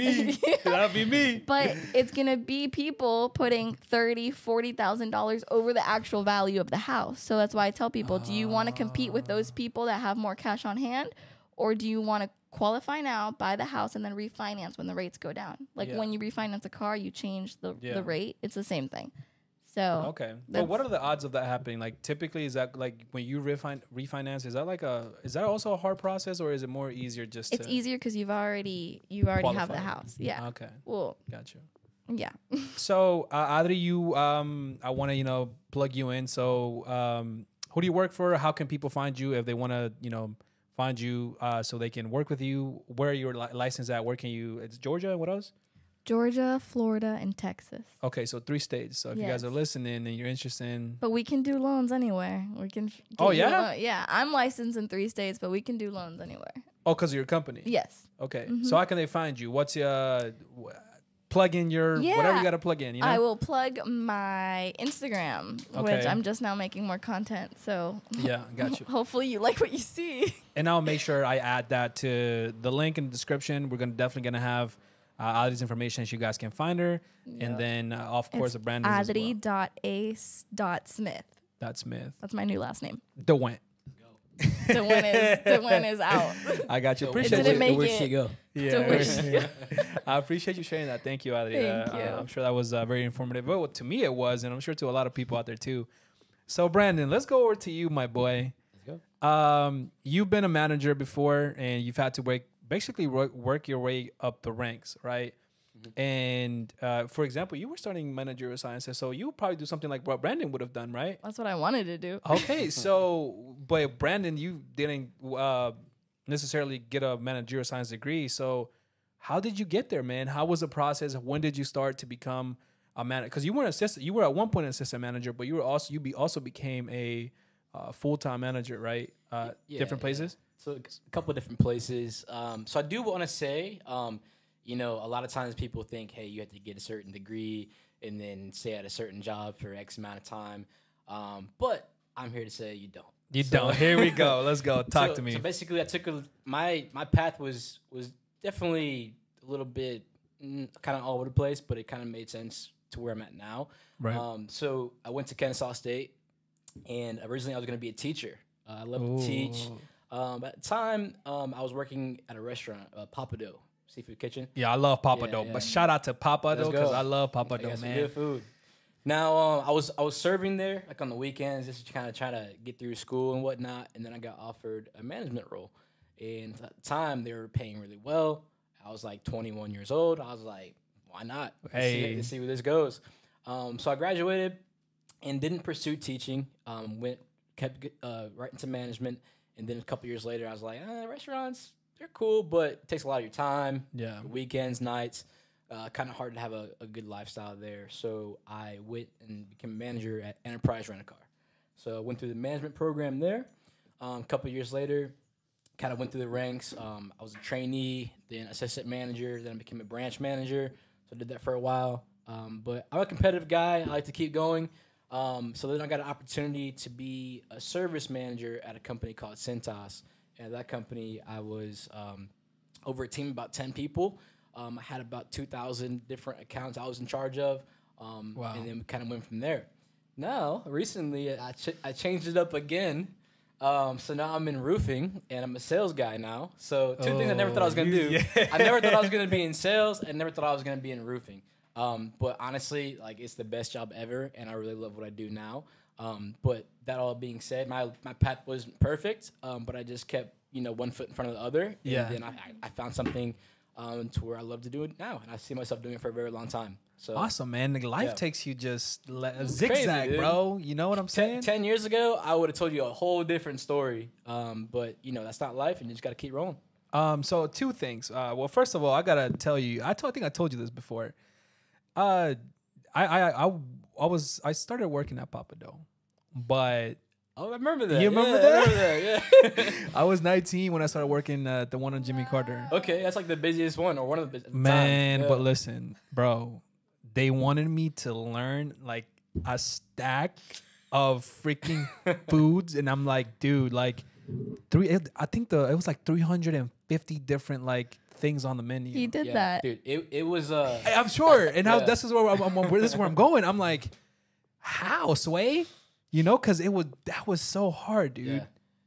Speaker 1: That'll be me.
Speaker 2: But it's gonna be people putting $30,000-$40,000 over the actual value of the house. So that's why I tell people: do you want to compete with those people that have more cash on hand, or do you want to qualify now, buy the house, and then refinance when the rates go down? Like when you refinance a car, you change the rate. It's the same thing. So
Speaker 1: okay, but what are the odds of that happening? Like typically, is that like when you refinance? Is that also a hard process, or is it more easier just?
Speaker 2: It's easier because you already have the house. Yeah.
Speaker 1: Okay.
Speaker 2: Well,
Speaker 1: got you.
Speaker 2: Yeah.
Speaker 1: So Adri, I want to plug you in. So who do you work for? How can people find you if they want to find you so they can work with you? Where are you licensed at? Where can you? It's Georgia. What else?
Speaker 2: Georgia, Florida, and Texas.
Speaker 1: Okay, so 3 states. So if you guys are listening and you're interested in...
Speaker 2: But we can do loans anywhere. We can...
Speaker 1: Oh, yeah?
Speaker 2: Yeah, I'm licensed in 3 states, but we can do loans anywhere.
Speaker 1: Oh, because of your company?
Speaker 2: Yes.
Speaker 1: Okay. So how can they find you? What's your... plug in your... Whatever you got to plug in,
Speaker 2: I will plug my Instagram, which I'm just now making more content, so...
Speaker 1: Yeah, got you.
Speaker 2: Hopefully you like what you see.
Speaker 1: And I'll make sure I add that to the link in the description. We're definitely going to have... all this information so you guys can find her. And then, of course, the brand is
Speaker 2: Adri.ace.smith.
Speaker 1: Smith.
Speaker 2: That's my new last name.
Speaker 1: DeWent.
Speaker 2: DeWent is out.
Speaker 1: I got you.
Speaker 2: Appreciate it.
Speaker 3: Where'd she go?
Speaker 1: Yeah. I appreciate you sharing that. Thank you, Adri.
Speaker 2: Thank you.
Speaker 1: I'm sure that was very informative. Well, to me, it was, and I'm sure to a lot of people out there, too. So, Brandon, let's go over to you, my boy.
Speaker 3: Let's go.
Speaker 1: You've been a manager before, and you've had to basically work your way up the ranks, right? Mm-hmm. And for example, you were studying managerial sciences, so you would probably do something like what Brandon would have done, right?
Speaker 2: That's what I wanted to do.
Speaker 1: Okay, so but Brandon, you didn't necessarily get a managerial science degree. So how did you get there, man? How was the process? When did you start to become a manager? Because you were an assistant. You were at one point an assistant manager, but you also became a full-time manager, right? Different places.
Speaker 3: So a couple of different places. So I do want to say, a lot of times people think, hey, you have to get a certain degree and then stay at a certain job for X amount of time. But I'm here to say you don't.
Speaker 1: You don't. Here we go. Let's go. Talk to me.
Speaker 3: So basically, I took my path was definitely a little bit kind of all over the place, but it kind of made sense to where I'm at now.
Speaker 1: Right.
Speaker 3: So I went to Kennesaw State, and originally I was going to be a teacher. I love to teach. At the time, I was working at a restaurant, Papado Seafood Kitchen.
Speaker 1: Yeah, I love Papado. But shout out to Papado because I love Papado,
Speaker 3: man.
Speaker 1: man.
Speaker 3: Good food. Now, I was serving there like on the weekends, just kind of trying to get through school and whatnot. And then I got offered a management role. And at the time, they were paying really well. I was like 21 years old. I was like, why not? Let's see where this goes. So I graduated and didn't pursue teaching. Kept right into management. And then a couple years later, I was like, restaurants, they're cool, but it takes a lot of your time.
Speaker 1: Yeah.
Speaker 3: Weekends, nights. Kind of hard to have a good lifestyle there. So I went and became a manager at Enterprise Rent-A-Car. So I went through the management program there. A couple years later, kind of went through the ranks. I was a trainee, then assistant manager, then I became a branch manager. So I did that for a while. But I'm a competitive guy. I like to keep going. So then I got an opportunity to be a service manager at a company called Cintas. And at that company, I was over a team of about 10 people. I had about 2,000 different accounts I was in charge of.
Speaker 1: Wow.
Speaker 3: And then we kind of went from there. Now, recently, I changed it up again. So now I'm in roofing, and I'm a sales guy now. So two things I never thought I was going to do. Yeah. I never thought I was going to be in sales. I never thought I was going to be in roofing. But honestly, like, it's the best job ever, and I really love what I do now. But that all being said, my path wasn't perfect, but I just kept, one foot in front of the other.
Speaker 1: Yeah.
Speaker 3: And then I found something to where I love to do it now, and I see myself doing it for a very long time. So
Speaker 1: awesome, man. Life takes you just zigzag,
Speaker 3: crazy,
Speaker 1: bro. You know what I'm saying?
Speaker 3: 10 years ago, I would have told you a whole different story. But, that's not life, and you just got to keep rolling.
Speaker 1: So 2 things. Well, first of all, I got to tell you, I think I told you this before. I I started working at Papa Dough, but
Speaker 3: Oh, I remember that.
Speaker 1: You remember
Speaker 3: I
Speaker 1: that?
Speaker 3: remember that, yeah.
Speaker 1: I was 19 when I started working at the one on Jimmy Carter.
Speaker 3: Okay, that's like the busiest one or one of the busiest.
Speaker 1: Man,
Speaker 3: Yeah.
Speaker 1: but listen, bro, they wanted me to learn like a stack of freaking foods, and I'm like, dude, like I think it was like 350 different like things on the menu.
Speaker 2: He did
Speaker 3: Yeah,
Speaker 2: that.
Speaker 3: dude. It was
Speaker 1: I'm sure, and
Speaker 3: Yeah.
Speaker 1: this is where I'm going. I'm like, how, Sway? You know, because that was so hard, dude.
Speaker 3: Yeah.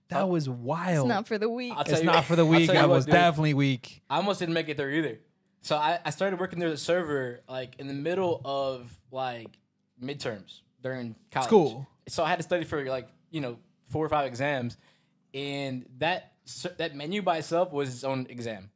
Speaker 1: That was
Speaker 2: It's
Speaker 1: wild.
Speaker 2: not for the weak.
Speaker 3: I'll tell
Speaker 1: It's
Speaker 3: you-
Speaker 1: not for the
Speaker 3: I'll
Speaker 1: weak.
Speaker 3: tell you
Speaker 1: I
Speaker 3: what,
Speaker 1: was
Speaker 3: dude.
Speaker 1: definitely weak.
Speaker 3: I almost didn't make it there either. So I started working there as a server like in the middle of like midterms during college.
Speaker 1: School.
Speaker 3: So I had to study for like 4 or 5 exams, and that menu by itself was its own exam.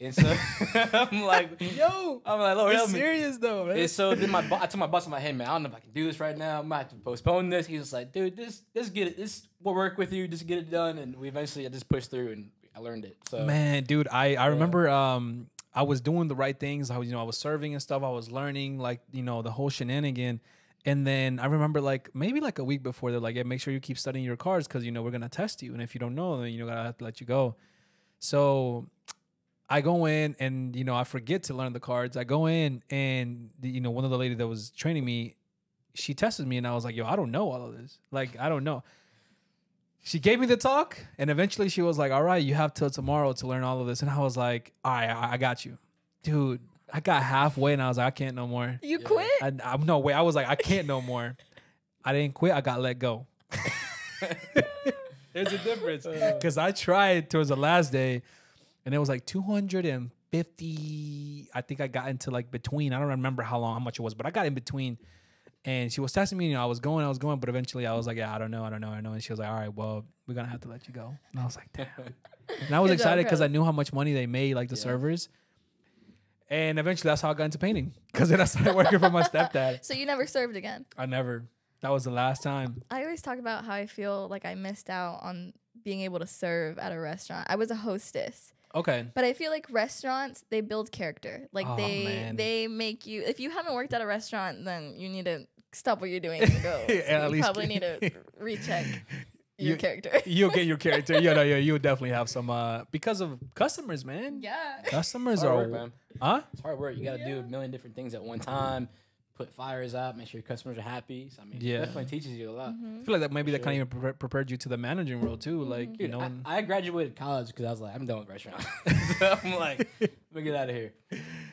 Speaker 3: And so I'm like, Lord, help me.
Speaker 1: serious though, man.
Speaker 3: And so then I told my boss, I'm like, hey man, I don't know if I can do this right now. I might have to postpone this. He's just like, dude, this get it. This will work with you. Just get it done. And I just pushed through and I learned it. So
Speaker 1: Man, dude, I remember I was doing the right things. I was serving and stuff. I was learning like, the whole shenanigan. And then I remember like maybe like a week before they're like, yeah, make sure you keep studying your cards because we're gonna test you. And if you don't know, then gotta have to let you go. So I go in and I forget to learn the cards. I go in and one of the ladies that was training me, she tested me and I was like, yo, I don't know all of this. Like, I don't know. She gave me the talk and eventually she was like, all right, you have till tomorrow to learn all of this. And I was like, all right, I got you. Dude, I got halfway and I was like, I can't no more.
Speaker 2: You quit?
Speaker 1: I'm no way. I was like, I can't no more. I didn't quit. I got let go. There's a difference because I tried towards the last day. And it was like 250. I think I got into like between. I don't remember how much it was, but I got in between. And she was testing me. I was going, but eventually I was like, yeah, I don't know. And she was like, all right, well, we're gonna have to let you go. And I was like, damn. And I was
Speaker 2: Good job,
Speaker 1: excited because I
Speaker 2: Carlos.
Speaker 1: knew how much money they made, like the servers. And eventually that's how I got into painting because then I started working for my stepdad.
Speaker 2: So you never served again?
Speaker 1: I never. That was the last time.
Speaker 2: I always talk about how I feel like I missed out on being able to serve at a restaurant. I was a hostess.
Speaker 1: Okay.
Speaker 2: But I feel like restaurants, they build character. Like
Speaker 1: Oh, man.
Speaker 2: they make you, if you haven't worked at a restaurant, then you need to stop what you're doing and go.
Speaker 1: Yeah, at
Speaker 2: you
Speaker 1: least-
Speaker 2: probably need to recheck your character.
Speaker 1: You'll get your character. You'll definitely have some because of customers, man.
Speaker 2: Yeah.
Speaker 1: Customers
Speaker 3: hard
Speaker 1: are
Speaker 3: work, man.
Speaker 1: Huh?
Speaker 3: It's hard work. You got to do a million different things at one time. Put fires out. Make sure your customers are happy. So, I mean,
Speaker 1: Yeah.
Speaker 3: it definitely teaches you a lot.
Speaker 1: I feel like that maybe that kind of even prepared you to the managing role too. Like
Speaker 3: Dude,
Speaker 1: and-
Speaker 3: I graduated college because I was like, I'm done with restaurants. So I'm like, let me get out of here.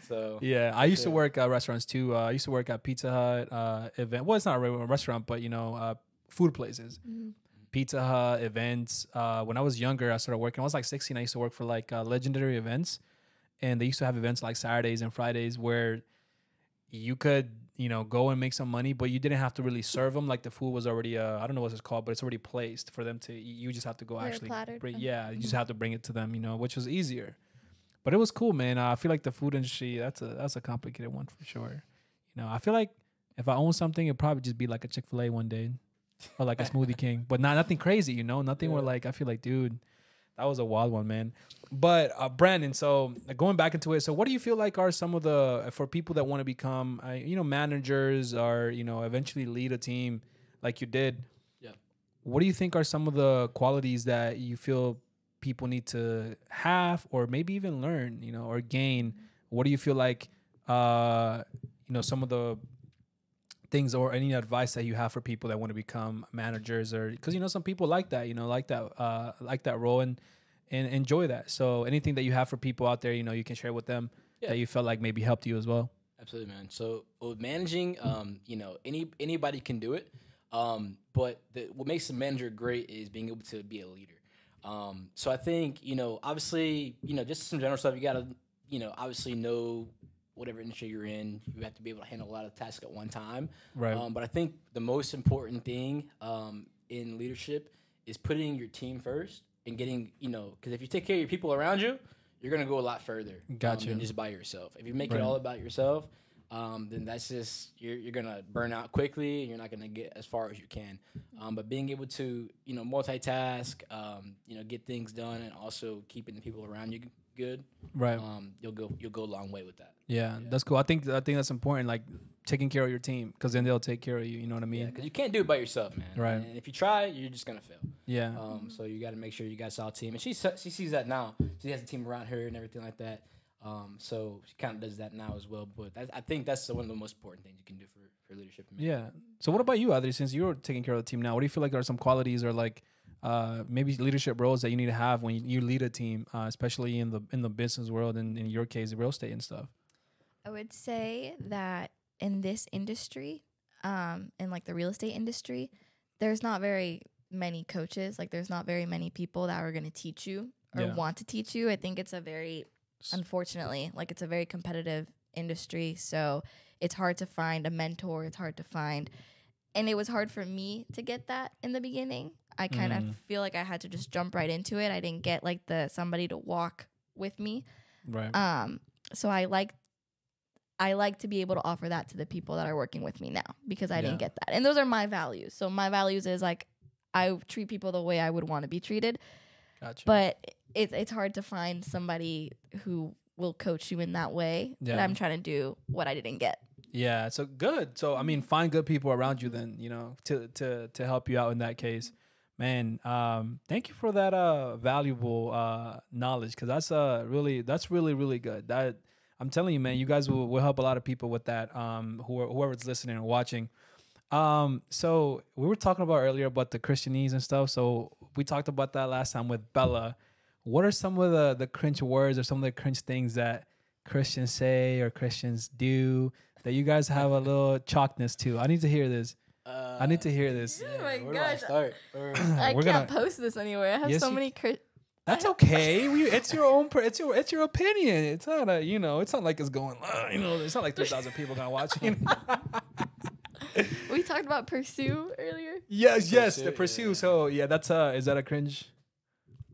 Speaker 3: So
Speaker 1: yeah, I used to
Speaker 3: sure.
Speaker 1: work at restaurants too. I used to work at Pizza Hut event. Well, it's not a regular restaurant, but food places. Pizza Hut events. When I was younger, I started working. I was like 16. I used to work for like legendary events, and they used to have events like Saturdays and Fridays where you could go and make some money, but you didn't have to really serve them. Like the food was already I don't know what it's called, but it's already placed for them to eat. You just have to go actually
Speaker 2: plattered.
Speaker 1: bring, you just have to bring it to them, which was easier. But it was cool, man. I feel like the food industry, that's a complicated one for sure. I feel like if I own something, it'd probably just be like a Chick-fil-A one day or like a Smoothie King, but nothing crazy, nothing where like I feel like, dude, that was a wild one, man. But Brandon, so going back into it, so what do you feel like are some of the, for people that want to become, managers or, eventually lead a team like you did?
Speaker 3: Yeah.
Speaker 1: What do you think are some of the qualities that you feel people need to have or maybe even learn, or gain? What do you feel like, some of the things or any advice that you have for people that want to become managers, or because some people like that, like that role and enjoy that. So anything that you have for people out there, you can share with them that you felt like maybe helped you as well.
Speaker 3: Absolutely, man. So with managing, anybody can do it. But what makes a manager great is being able to be a leader. So I think, obviously, just some general stuff, you got to, obviously know whatever industry you're in, you have to be able to handle a lot of tasks at one time.
Speaker 1: Right.
Speaker 3: But I think the most important thing in leadership is putting your team first and getting, because if you take care of your people around you, you're going to go a lot further
Speaker 1: Gotcha.
Speaker 3: than just by yourself. If you make
Speaker 1: Right.
Speaker 3: it all about yourself, then that's just, you're going to burn out quickly and you're not going to get as far as you can. But being able to, multitask, get things done and also keeping the people around you good,
Speaker 1: Right.
Speaker 3: you'll go a long way with that.
Speaker 1: Yeah, that's cool. I think that's important. Like taking care of your team, because then they'll take care of you. You know what I mean?
Speaker 3: Because you can't do it by yourself, man.
Speaker 1: Right.
Speaker 3: And if you try, you're just gonna fail.
Speaker 1: Yeah.
Speaker 3: So you got to make sure you guys saw a team, and she sees that now. She has a team around her and everything like that. So she kind of does that now as well. But I think that's one of the most important things you can do for leadership.
Speaker 1: Yeah. So what about you, Adri? Since you're taking care of the team now, what do you feel like are some qualities or like maybe leadership roles that you need to have when you lead a team, especially in the business world and in your case, real estate and stuff?
Speaker 2: I would say that in this industry, in like the real estate industry, there's not very many coaches. Like there's not very many people that are going to teach you or want to teach you. I think it's unfortunately, like it's a very competitive industry. So it's hard to find a mentor. It's hard to find. And it was hard for me to get that in the beginning. I kind of feel like I had to just jump right into it. I didn't get like somebody to walk with me.
Speaker 1: Right.
Speaker 2: So I like to be able to offer that to the people that are working with me now, because I didn't get that. And those are my values. So my values is like I treat people the way I would want to be treated.
Speaker 1: Gotcha.
Speaker 2: But it's hard to find somebody who will coach you in that way.
Speaker 1: Yeah.
Speaker 2: But I'm trying to do what I didn't get.
Speaker 1: Yeah, so good. So I mean, find good people around you then, you know, to help you out in that case. Man, thank you for that valuable knowledge, because that's really good. That I'm telling you, man, you guys will help a lot of people with that. Whoever's listening or watching. So we were talking about earlier about the Christianese and stuff. So we talked about that last time with Bella. What are some of the cringe words or some of the cringe things that Christians say or Christians do that you guys have a little chalkness to? I need to hear this. I need to hear this.
Speaker 2: Oh my
Speaker 3: Where do I
Speaker 2: gosh.
Speaker 3: start?
Speaker 2: I
Speaker 1: We're
Speaker 2: can't
Speaker 1: gonna-
Speaker 2: post this anywhere. I have
Speaker 1: Yes,
Speaker 2: so
Speaker 1: you
Speaker 2: many.
Speaker 1: That's okay. It's your own. It's your opinion. It's not it's not like it's going. It's not like 3,000 people gonna watch.
Speaker 2: We talked about pursue earlier.
Speaker 1: Yes,
Speaker 3: Pursue,
Speaker 1: the pursue.
Speaker 3: yeah.
Speaker 1: So yeah, that's is that a cringe?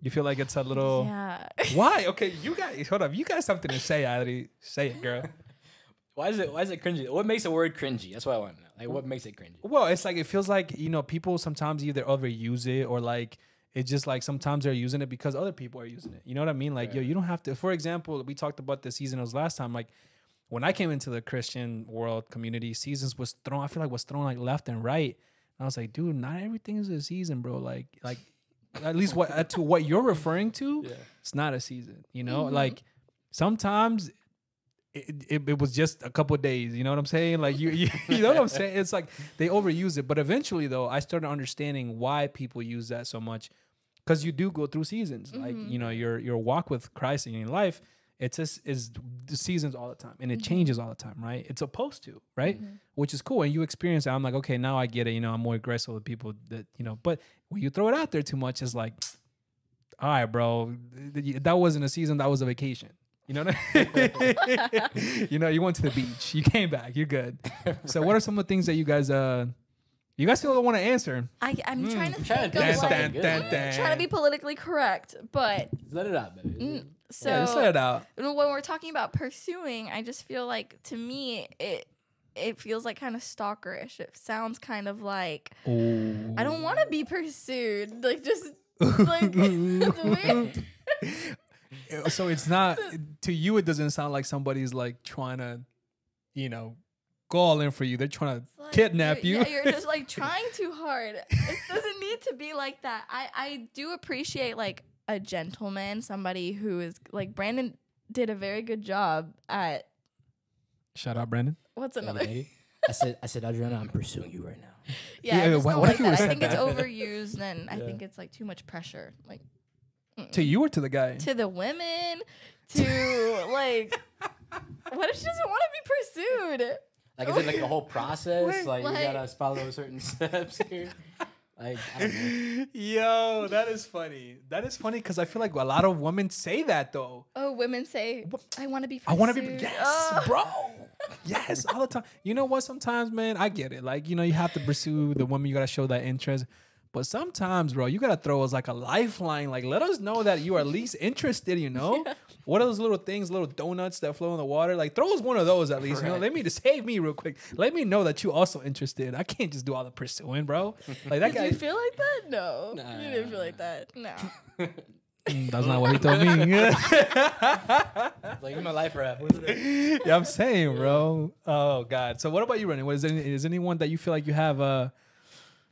Speaker 1: You feel like it's a little.
Speaker 2: Yeah.
Speaker 1: Why? Okay, you guys, hold up. You got something to say, Adri. Say it, girl.
Speaker 3: Why is it cringy? What makes a word cringy? That's what I want to know. Like, what makes it cringy?
Speaker 1: Well, it's like it feels like people sometimes either overuse it or like it's just like sometimes they're using it because other people are using it. You know what I mean? Like, yo, you don't have to. For example, we talked about the seasonals last time. Like when I came into the Christian world community, seasons was thrown. I feel like was thrown like left and right. And I was like, dude, not everything is a season, bro. Like at least what you're referring to, it's not a season. You know, like sometimes. It was just a couple of days, you know what I'm saying? Like you know what I'm saying? It's like they overuse it, but eventually though, I started understanding why people use that so much, because you do go through seasons. Like your walk with Christ in your life, it's just is the seasons all the time, and it changes all the time, right? It's supposed to, right? Which is cool, and you experience it. I'm like, okay, now I get it. I'm more aggressive with people that but when you throw it out there too much, it's like, all right, bro, that wasn't a season, that was a vacation. You know what I mean? You went to the beach. You came back. You're good. So what are some of the things that you guys still don't want to answer?
Speaker 2: I'm trying to
Speaker 3: trying
Speaker 2: think
Speaker 3: to
Speaker 2: of
Speaker 3: do something good.
Speaker 2: trying to be politically correct, but
Speaker 3: Let it out, baby.
Speaker 2: so
Speaker 1: Yeah, just let it out.
Speaker 2: when we're talking about pursuing, I just feel like to me it feels like kind of stalkerish. It sounds kind of like I don't want to be pursued. Like just like it's weird.
Speaker 1: So it's not to you. It doesn't sound like somebody's like trying to, go all in for you. They're trying to
Speaker 2: Like,
Speaker 1: kidnap you.
Speaker 2: Yeah, you're just like trying too hard. It doesn't need to be like that. I do appreciate like a gentleman, somebody who is like Brandon did a very good job at.
Speaker 1: Shout out, Brandon.
Speaker 2: What's
Speaker 3: Young
Speaker 2: another?
Speaker 3: lady. I said, Adriana, I'm pursuing you right now.
Speaker 2: Yeah,
Speaker 1: Yeah,
Speaker 2: I just
Speaker 1: what
Speaker 2: don't
Speaker 1: if
Speaker 2: like
Speaker 1: you
Speaker 2: that.
Speaker 1: would've
Speaker 2: I
Speaker 1: said
Speaker 2: think it's
Speaker 1: that?
Speaker 2: overused, and I think it's like too much pressure. Like
Speaker 1: To you or to the guy?
Speaker 2: to the women, to like, what if she doesn't want to be pursued?
Speaker 3: Like, is it like a whole process?
Speaker 2: Wait,
Speaker 3: Like, you
Speaker 2: like-
Speaker 3: gotta follow certain steps here? Like, I don't know.
Speaker 1: Yo, that is funny. That is funny because I feel like a lot of women say that though.
Speaker 2: Oh, women say, I want to be
Speaker 1: I
Speaker 2: pursued.
Speaker 1: want to be yes,
Speaker 2: Oh.
Speaker 1: bro. Yes, all the time. You know what? Sometimes, man, I get it. Like, you have to pursue the woman. You gotta show that interest. But sometimes, bro, you gotta throw us like a lifeline. Like, let us know that you are at least interested. What are those little things, little donuts that flow in the water? Like, throw us one of those at least.
Speaker 3: Right.
Speaker 1: Let me just save me real quick. Let me know that you also interested. I can't just do all the pursuing, bro. Like that
Speaker 2: Did
Speaker 1: guy.
Speaker 2: you feel like that? No.
Speaker 3: Nah.
Speaker 2: You didn't feel like that. No.
Speaker 1: That's not what he told me.
Speaker 3: Like in my life rap.
Speaker 1: Yeah, I'm saying, bro. Oh God. So what about you, Rennie? Is anyone that you feel like you have a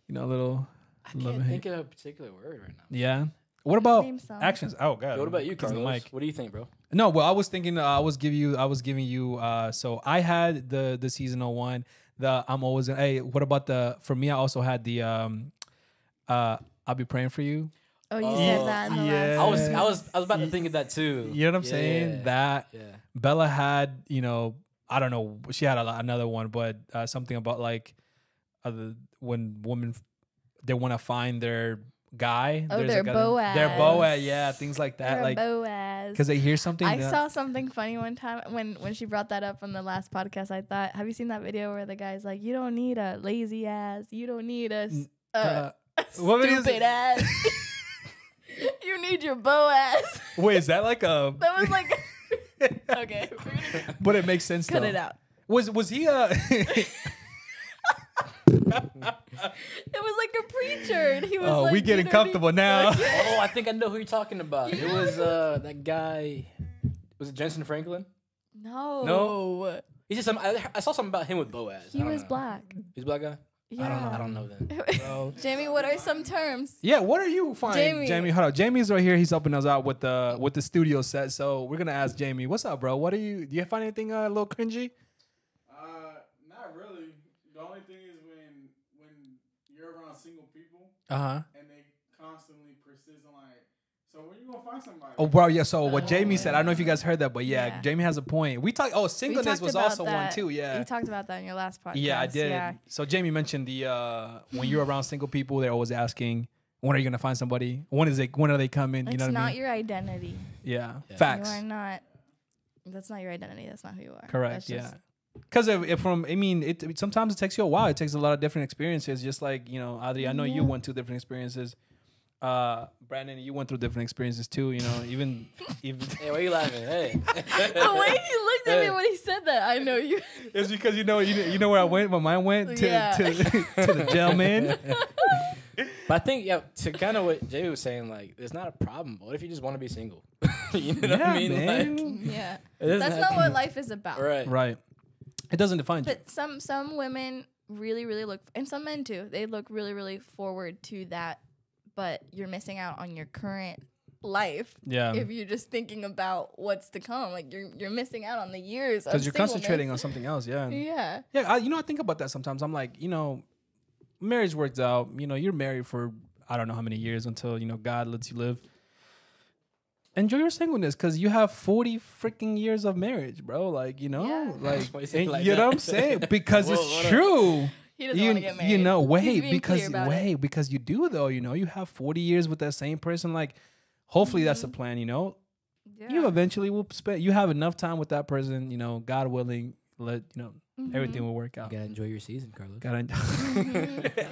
Speaker 1: little?
Speaker 3: I can't think of a particular word right now.
Speaker 1: Yeah. What about
Speaker 2: Name some.
Speaker 1: actions? Oh God.
Speaker 3: What about you,
Speaker 1: Kissing the
Speaker 3: Carlos?
Speaker 1: mic.
Speaker 3: What do you think, bro?
Speaker 1: No, well, I was thinking. I was giving you. So I had the seasonal one. I'm always gonna. Hey, what about the? For me, I also had the. I'll be praying for you.
Speaker 2: Oh, you said that in the
Speaker 1: yeah.
Speaker 2: last.
Speaker 3: I was about to think of that too.
Speaker 1: You know what I'm saying? That Bella had. I don't know. She had another one, but something about like, when women they want to find their guy.
Speaker 2: Oh,
Speaker 1: there's
Speaker 2: their
Speaker 1: like
Speaker 2: Boaz.
Speaker 1: Their Boaz, yeah, things like that.
Speaker 2: They're
Speaker 1: like
Speaker 2: Boaz.
Speaker 1: because they hear something.
Speaker 2: I saw something funny one time when she brought that up on the last podcast. I thought, have you seen that video where the guy's like, "You don't need a lazy ass. You don't need a stupid ass. You need your Boaz."
Speaker 1: Wait, is that like a?
Speaker 2: That was like, okay,
Speaker 1: but it makes sense.
Speaker 2: cut
Speaker 1: though.
Speaker 2: it out.
Speaker 1: Was he a?
Speaker 2: It was like a preacher, and he was like,
Speaker 1: we getting comfortable now.
Speaker 3: Oh, I think I know who you're talking about. It was that guy. Was it Jensen Franklin?
Speaker 2: No.
Speaker 3: He's just I saw something about him with Boaz.
Speaker 2: He was black.
Speaker 3: He's a black guy?
Speaker 2: Yeah.
Speaker 3: I don't know then.
Speaker 2: Jamie, what are some terms?
Speaker 1: Yeah, what are you finding,
Speaker 2: Jamie.
Speaker 1: Jamie? Hold on, Jamie's right here. He's helping us out with the studio set. So we're gonna ask Jamie, "What's up, bro? Do you find anything a little cringy?"
Speaker 4: Not really. The only thing is when you're around single people
Speaker 1: And
Speaker 4: they constantly persist on like, so when you gonna find somebody?
Speaker 1: Oh, bro, yeah. So what Jamie said, I don't know if you guys heard that, but yeah.
Speaker 2: Yeah.
Speaker 1: Jamie has a point. We talked. Oh, singleness was also one too. Yeah.
Speaker 2: You talked about that in your last podcast.
Speaker 1: Yeah, I did.
Speaker 2: Yeah.
Speaker 1: So Jamie mentioned the when you're around single people, they're always asking, "When are you gonna find somebody? When are they coming?" You
Speaker 2: It's
Speaker 1: know what I
Speaker 2: not
Speaker 1: mean?
Speaker 2: your identity.
Speaker 1: Yeah.
Speaker 3: Yeah.
Speaker 1: Facts.
Speaker 2: You are not. That's not your identity. That's not who you are.
Speaker 1: Correct.
Speaker 2: That's
Speaker 1: Yeah.
Speaker 2: just-
Speaker 1: Because it sometimes it takes you a while. It takes a lot of different experiences. Just like Adri, I know you went through different experiences. Brandon, you went through different experiences too. even.
Speaker 3: Hey, why are you laughing? Hey.
Speaker 2: The way he looked at me when he said that, I know you.
Speaker 1: It's because you know where I went. Where mine went to
Speaker 2: Yeah.
Speaker 1: to the gentleman.
Speaker 3: But I think to kind of what Jamie was saying, like, it's not a problem. What if you just want to be single? You know what I mean?
Speaker 1: man.
Speaker 3: Like,
Speaker 2: Yeah.
Speaker 3: it doesn't
Speaker 2: That's
Speaker 3: have
Speaker 2: not
Speaker 3: to-
Speaker 2: what life is about.
Speaker 3: Right.
Speaker 1: Right. It doesn't define you.
Speaker 2: But some women really, really look, and some men too, they look really, really forward to that, but you're missing out on your current life
Speaker 1: Yeah.
Speaker 2: if you're just thinking about what's to come. Like you're missing out on the years of
Speaker 1: Because you're
Speaker 2: singleness.
Speaker 1: concentrating on something else. Yeah.
Speaker 2: Yeah.
Speaker 1: Yeah. I think about that sometimes. I'm like, marriage works out. You're married for I don't know how many years until God lets you live. Enjoy your singleness because you have 40 freaking years of marriage, bro. Like,
Speaker 2: Yeah.
Speaker 1: like,
Speaker 3: Why you say it like
Speaker 1: you know
Speaker 3: that?
Speaker 1: what I'm saying? Because
Speaker 3: Whoa,
Speaker 1: it's
Speaker 3: hold up.
Speaker 1: true.
Speaker 2: He doesn't want to get married. He's being clear about it.
Speaker 1: Because you do though. You have 40 years with that same person. Like, hopefully that's the plan. You
Speaker 2: Yeah.
Speaker 1: eventually will spend. You have enough time with that person. God willing, everything will work
Speaker 3: You
Speaker 1: out.
Speaker 3: gotta enjoy your season, Carlos.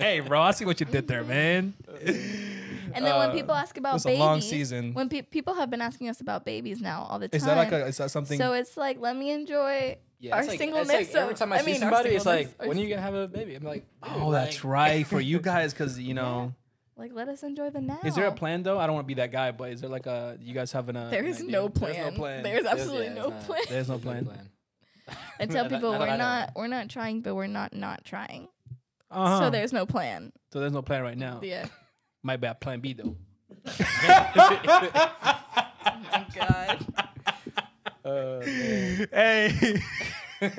Speaker 1: Hey, bro, I see what you did there, man.
Speaker 2: And then when people ask about
Speaker 1: it's a
Speaker 2: babies,
Speaker 1: long season.
Speaker 2: when people have been asking us about babies now all the time.
Speaker 1: Is that something?
Speaker 2: So it's like, let me enjoy our
Speaker 3: it's like,
Speaker 2: singleness.
Speaker 3: It's like every time I see
Speaker 2: our
Speaker 3: somebody, it's like,
Speaker 2: singleness, our
Speaker 3: when are you gonna have a baby? I'm like,
Speaker 1: oh, that's right for you guys, because
Speaker 2: Like, let us enjoy the now.
Speaker 1: Is there a plan though? I don't want to be that guy, but is there you guys having
Speaker 2: There is
Speaker 1: an idea?
Speaker 2: no plan.
Speaker 1: There's no plan.
Speaker 2: There's absolutely
Speaker 3: it's
Speaker 2: no
Speaker 3: not.
Speaker 2: plan.
Speaker 1: There's no plan.
Speaker 2: I tell people
Speaker 3: I don't-
Speaker 2: we're not trying, but we're not trying.
Speaker 1: Uh-huh.
Speaker 2: So there's no plan.
Speaker 1: So there's no plan right now.
Speaker 2: Yeah.
Speaker 1: Might be a plan B though.
Speaker 2: Oh my God.
Speaker 1: Hey.
Speaker 3: I'm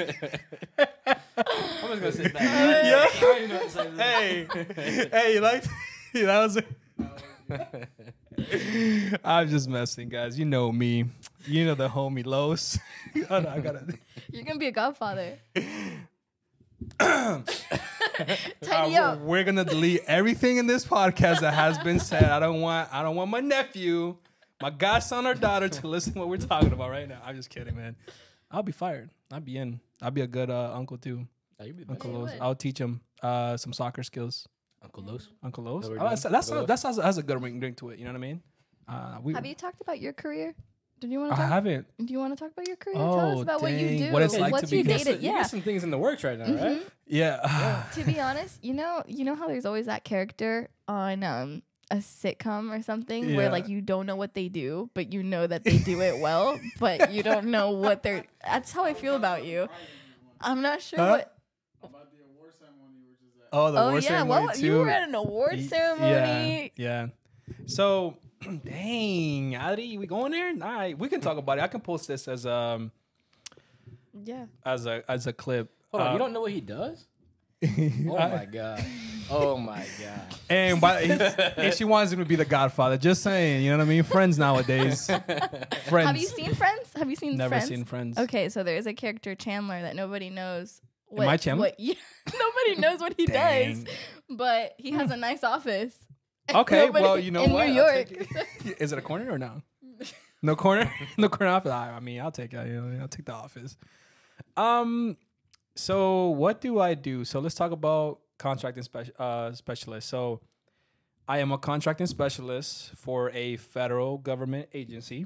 Speaker 3: just gonna sit back.
Speaker 1: Yeah.
Speaker 3: I don't even know what to say.
Speaker 1: Hey, you like that was I'm just messing, guys. You know me. You know the homie Los. Oh, no, I gotta.
Speaker 2: You're gonna be a godfather. Tidy up.
Speaker 1: We're gonna delete everything in this podcast that has been said. I don't want my nephew, my godson or daughter to listen to what we're talking about right now. I'm just kidding, man. I'll be fired. I'll be in. I'll be a good uncle too.
Speaker 3: Oh, you'd be the
Speaker 1: Uncle
Speaker 3: best.
Speaker 1: Los.
Speaker 2: would.
Speaker 1: I'll teach him some soccer skills.
Speaker 3: Uncle Los.
Speaker 1: Uncle Los.
Speaker 3: That we're
Speaker 1: Oh,
Speaker 3: doing?
Speaker 1: that's
Speaker 3: Uncle
Speaker 1: that's a good ring to it. You know what I mean?
Speaker 2: Have you talked about your career? Did you want to
Speaker 1: I
Speaker 2: talk?
Speaker 1: haven't.
Speaker 2: Do you want to talk about your career?
Speaker 1: Oh,
Speaker 2: Tell us about what you
Speaker 1: dang.
Speaker 2: do.
Speaker 1: What it's like
Speaker 2: What's
Speaker 1: to
Speaker 2: you
Speaker 1: be-
Speaker 2: dated?
Speaker 3: You
Speaker 2: Yeah.
Speaker 3: got some things in the works right now, right?
Speaker 1: Yeah.
Speaker 2: To be honest, you know how there's always that character on a sitcom or something
Speaker 1: Yeah.
Speaker 2: where like you don't know what they do, but you know that they do it well, but you don't know what they're. That's how I feel about you. I'm not sure
Speaker 1: Huh?
Speaker 2: what.
Speaker 4: About the award ceremony, which is at.
Speaker 1: Oh, the
Speaker 2: Oh
Speaker 1: award
Speaker 2: yeah,
Speaker 1: ceremony
Speaker 2: well,
Speaker 1: too.
Speaker 2: you were at an award ceremony.
Speaker 1: Yeah. So, dang, Adri, we going there? All right, we can talk about it. I can post this as
Speaker 2: Yeah.
Speaker 1: as a clip.
Speaker 3: Hold on, you don't know what he does? Oh my god. Oh my god.
Speaker 1: And and she wants him to be the Godfather. Just saying, you know what I mean? Friends nowadays. Friends.
Speaker 2: Have you seen Friends? Have you seen
Speaker 1: Never
Speaker 2: Friends?
Speaker 1: seen Friends.
Speaker 2: Okay, so there's a character Chandler that nobody knows.
Speaker 1: Am I Chandler?
Speaker 2: Yeah, nobody knows what he
Speaker 1: Dang.
Speaker 2: does, but he has a nice office.
Speaker 1: Okay,
Speaker 2: Nobody-
Speaker 1: well, you know
Speaker 2: in
Speaker 1: what?
Speaker 2: New
Speaker 1: I'll
Speaker 2: York.
Speaker 1: take it. Is it a corner or no? No corner? No corner office? I mean, I'll take it. You know, I'll take the office. So what do I do? So let's talk about contracting specialist. So I am a contracting specialist for a federal government agency.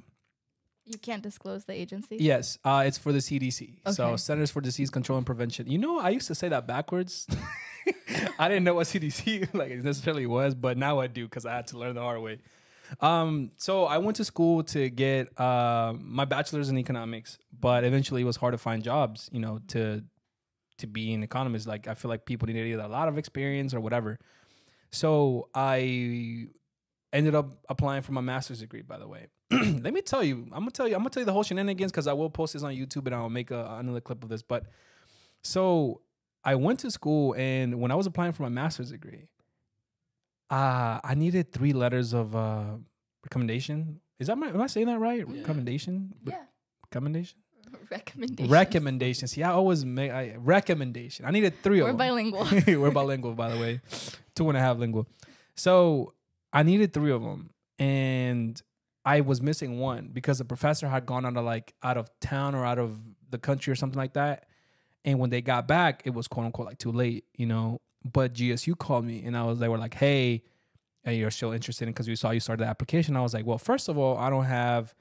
Speaker 2: You can't disclose the agency.
Speaker 1: Yes, it's for the CDC. So
Speaker 2: Okay.
Speaker 1: Centers for Disease Control and Prevention. You know, I used to say that backwards. I didn't know what CDC like it necessarily was, but now I do because I had to learn the hard way. So I went to school to get my bachelor's in economics, but eventually it was hard to find jobs. You know, to be an economist. Like I feel like people needed either a lot of experience or whatever. So I ended up applying for my master's degree. By the way, let me tell you, I'm gonna tell you the whole shenanigans because I will post this on YouTube and I'll make another clip of this. But so I went to school, and when I was applying for my master's degree, I needed 3 letters of recommendation. Am I saying that right?
Speaker 3: Yeah.
Speaker 1: Recommendation?
Speaker 2: Yeah.
Speaker 1: Recommendation?
Speaker 2: Recommendation.
Speaker 1: Recommendation. See, I always make recommendation. I needed 3 of
Speaker 2: We're
Speaker 1: them.
Speaker 2: bilingual.
Speaker 1: We're bilingual, by the way. 2.5 lingual. So I needed 3 of them, and I was missing 1 because the professor had gone out of town or out of the country or something like that. And when they got back, it was quote unquote like too late, you know. But GSU called me, and they were like, "Hey, you're still interested in?" Because we saw you started the application. I was like, "Well, first of all, I don't have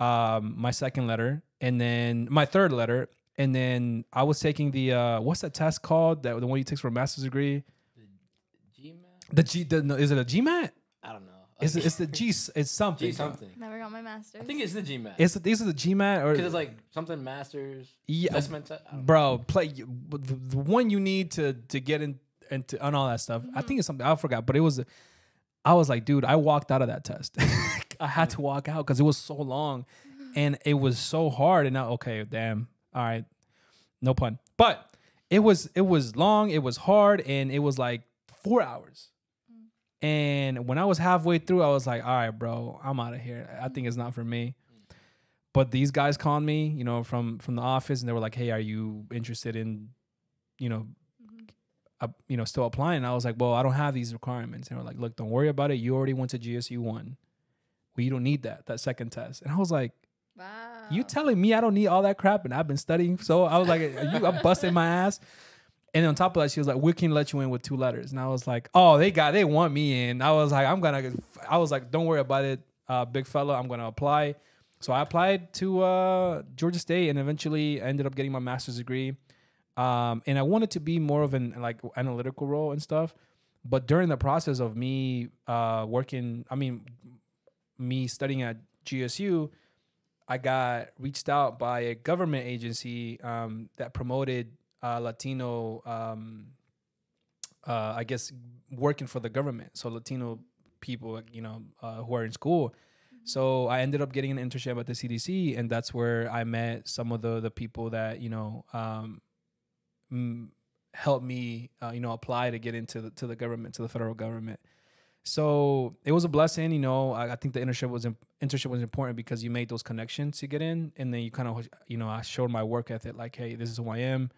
Speaker 1: my second letter, and then my third letter, and then I was taking the what's that test called? That the one you take for a master's degree?
Speaker 3: GMAT?
Speaker 1: Is it a GMAT?
Speaker 3: I don't know.
Speaker 1: It's the G. It's something.
Speaker 3: G something.
Speaker 2: Never got my master's.
Speaker 3: I think it's the GMAT.
Speaker 1: Is it the GMAT or?
Speaker 3: Because it's like something masters.
Speaker 1: Yeah,
Speaker 3: Assessment. I don't know.
Speaker 1: bro, play the one you need to get in and on all that stuff. I think it's something I forgot, but it was. I was like, dude, I walked out of that test. I had to walk out because it was so long, and it was so hard. And now, okay, damn, all right, no pun, but it was long, it was hard, and it was like 4 hours. And when I was halfway through, I was like, all right, bro, I'm out of here. I think it's not for me. But these guys called me, you know, from the office, and they were like, "Hey, are you interested in, you know, still applying?" And I was like, "Well, I don't have these requirements." And they were like, "Look, don't worry about it. You already went to GSU 1. Well, you don't need that second test." And I was like,
Speaker 2: Wow.
Speaker 1: "You telling me I don't need all that crap?" And I've been studying, so I was like, "I'm busting my ass." And on top of that, she was like, "We can let you in with 2 letters." And I was like, "Oh, they want me in." I was like, "Don't worry about it, big fella. I'm gonna apply." So I applied to Georgia State and eventually ended up getting my master's degree. And I wanted to be more of an like analytical role and stuff. But during the process of me me studying at GSU, I got reached out by a government agency that promoted Latino, I guess, working for the government. So Latino people, you know, who are in school. So I ended up getting an internship at the CDC, and that's where I met some of the people that, you know, helped me, apply to get into the government, to the federal government. So it was a blessing, you know. I think the internship was important because you made those connections to get in, and then you kind of, you know, I showed my work ethic, like, hey, this is who I am,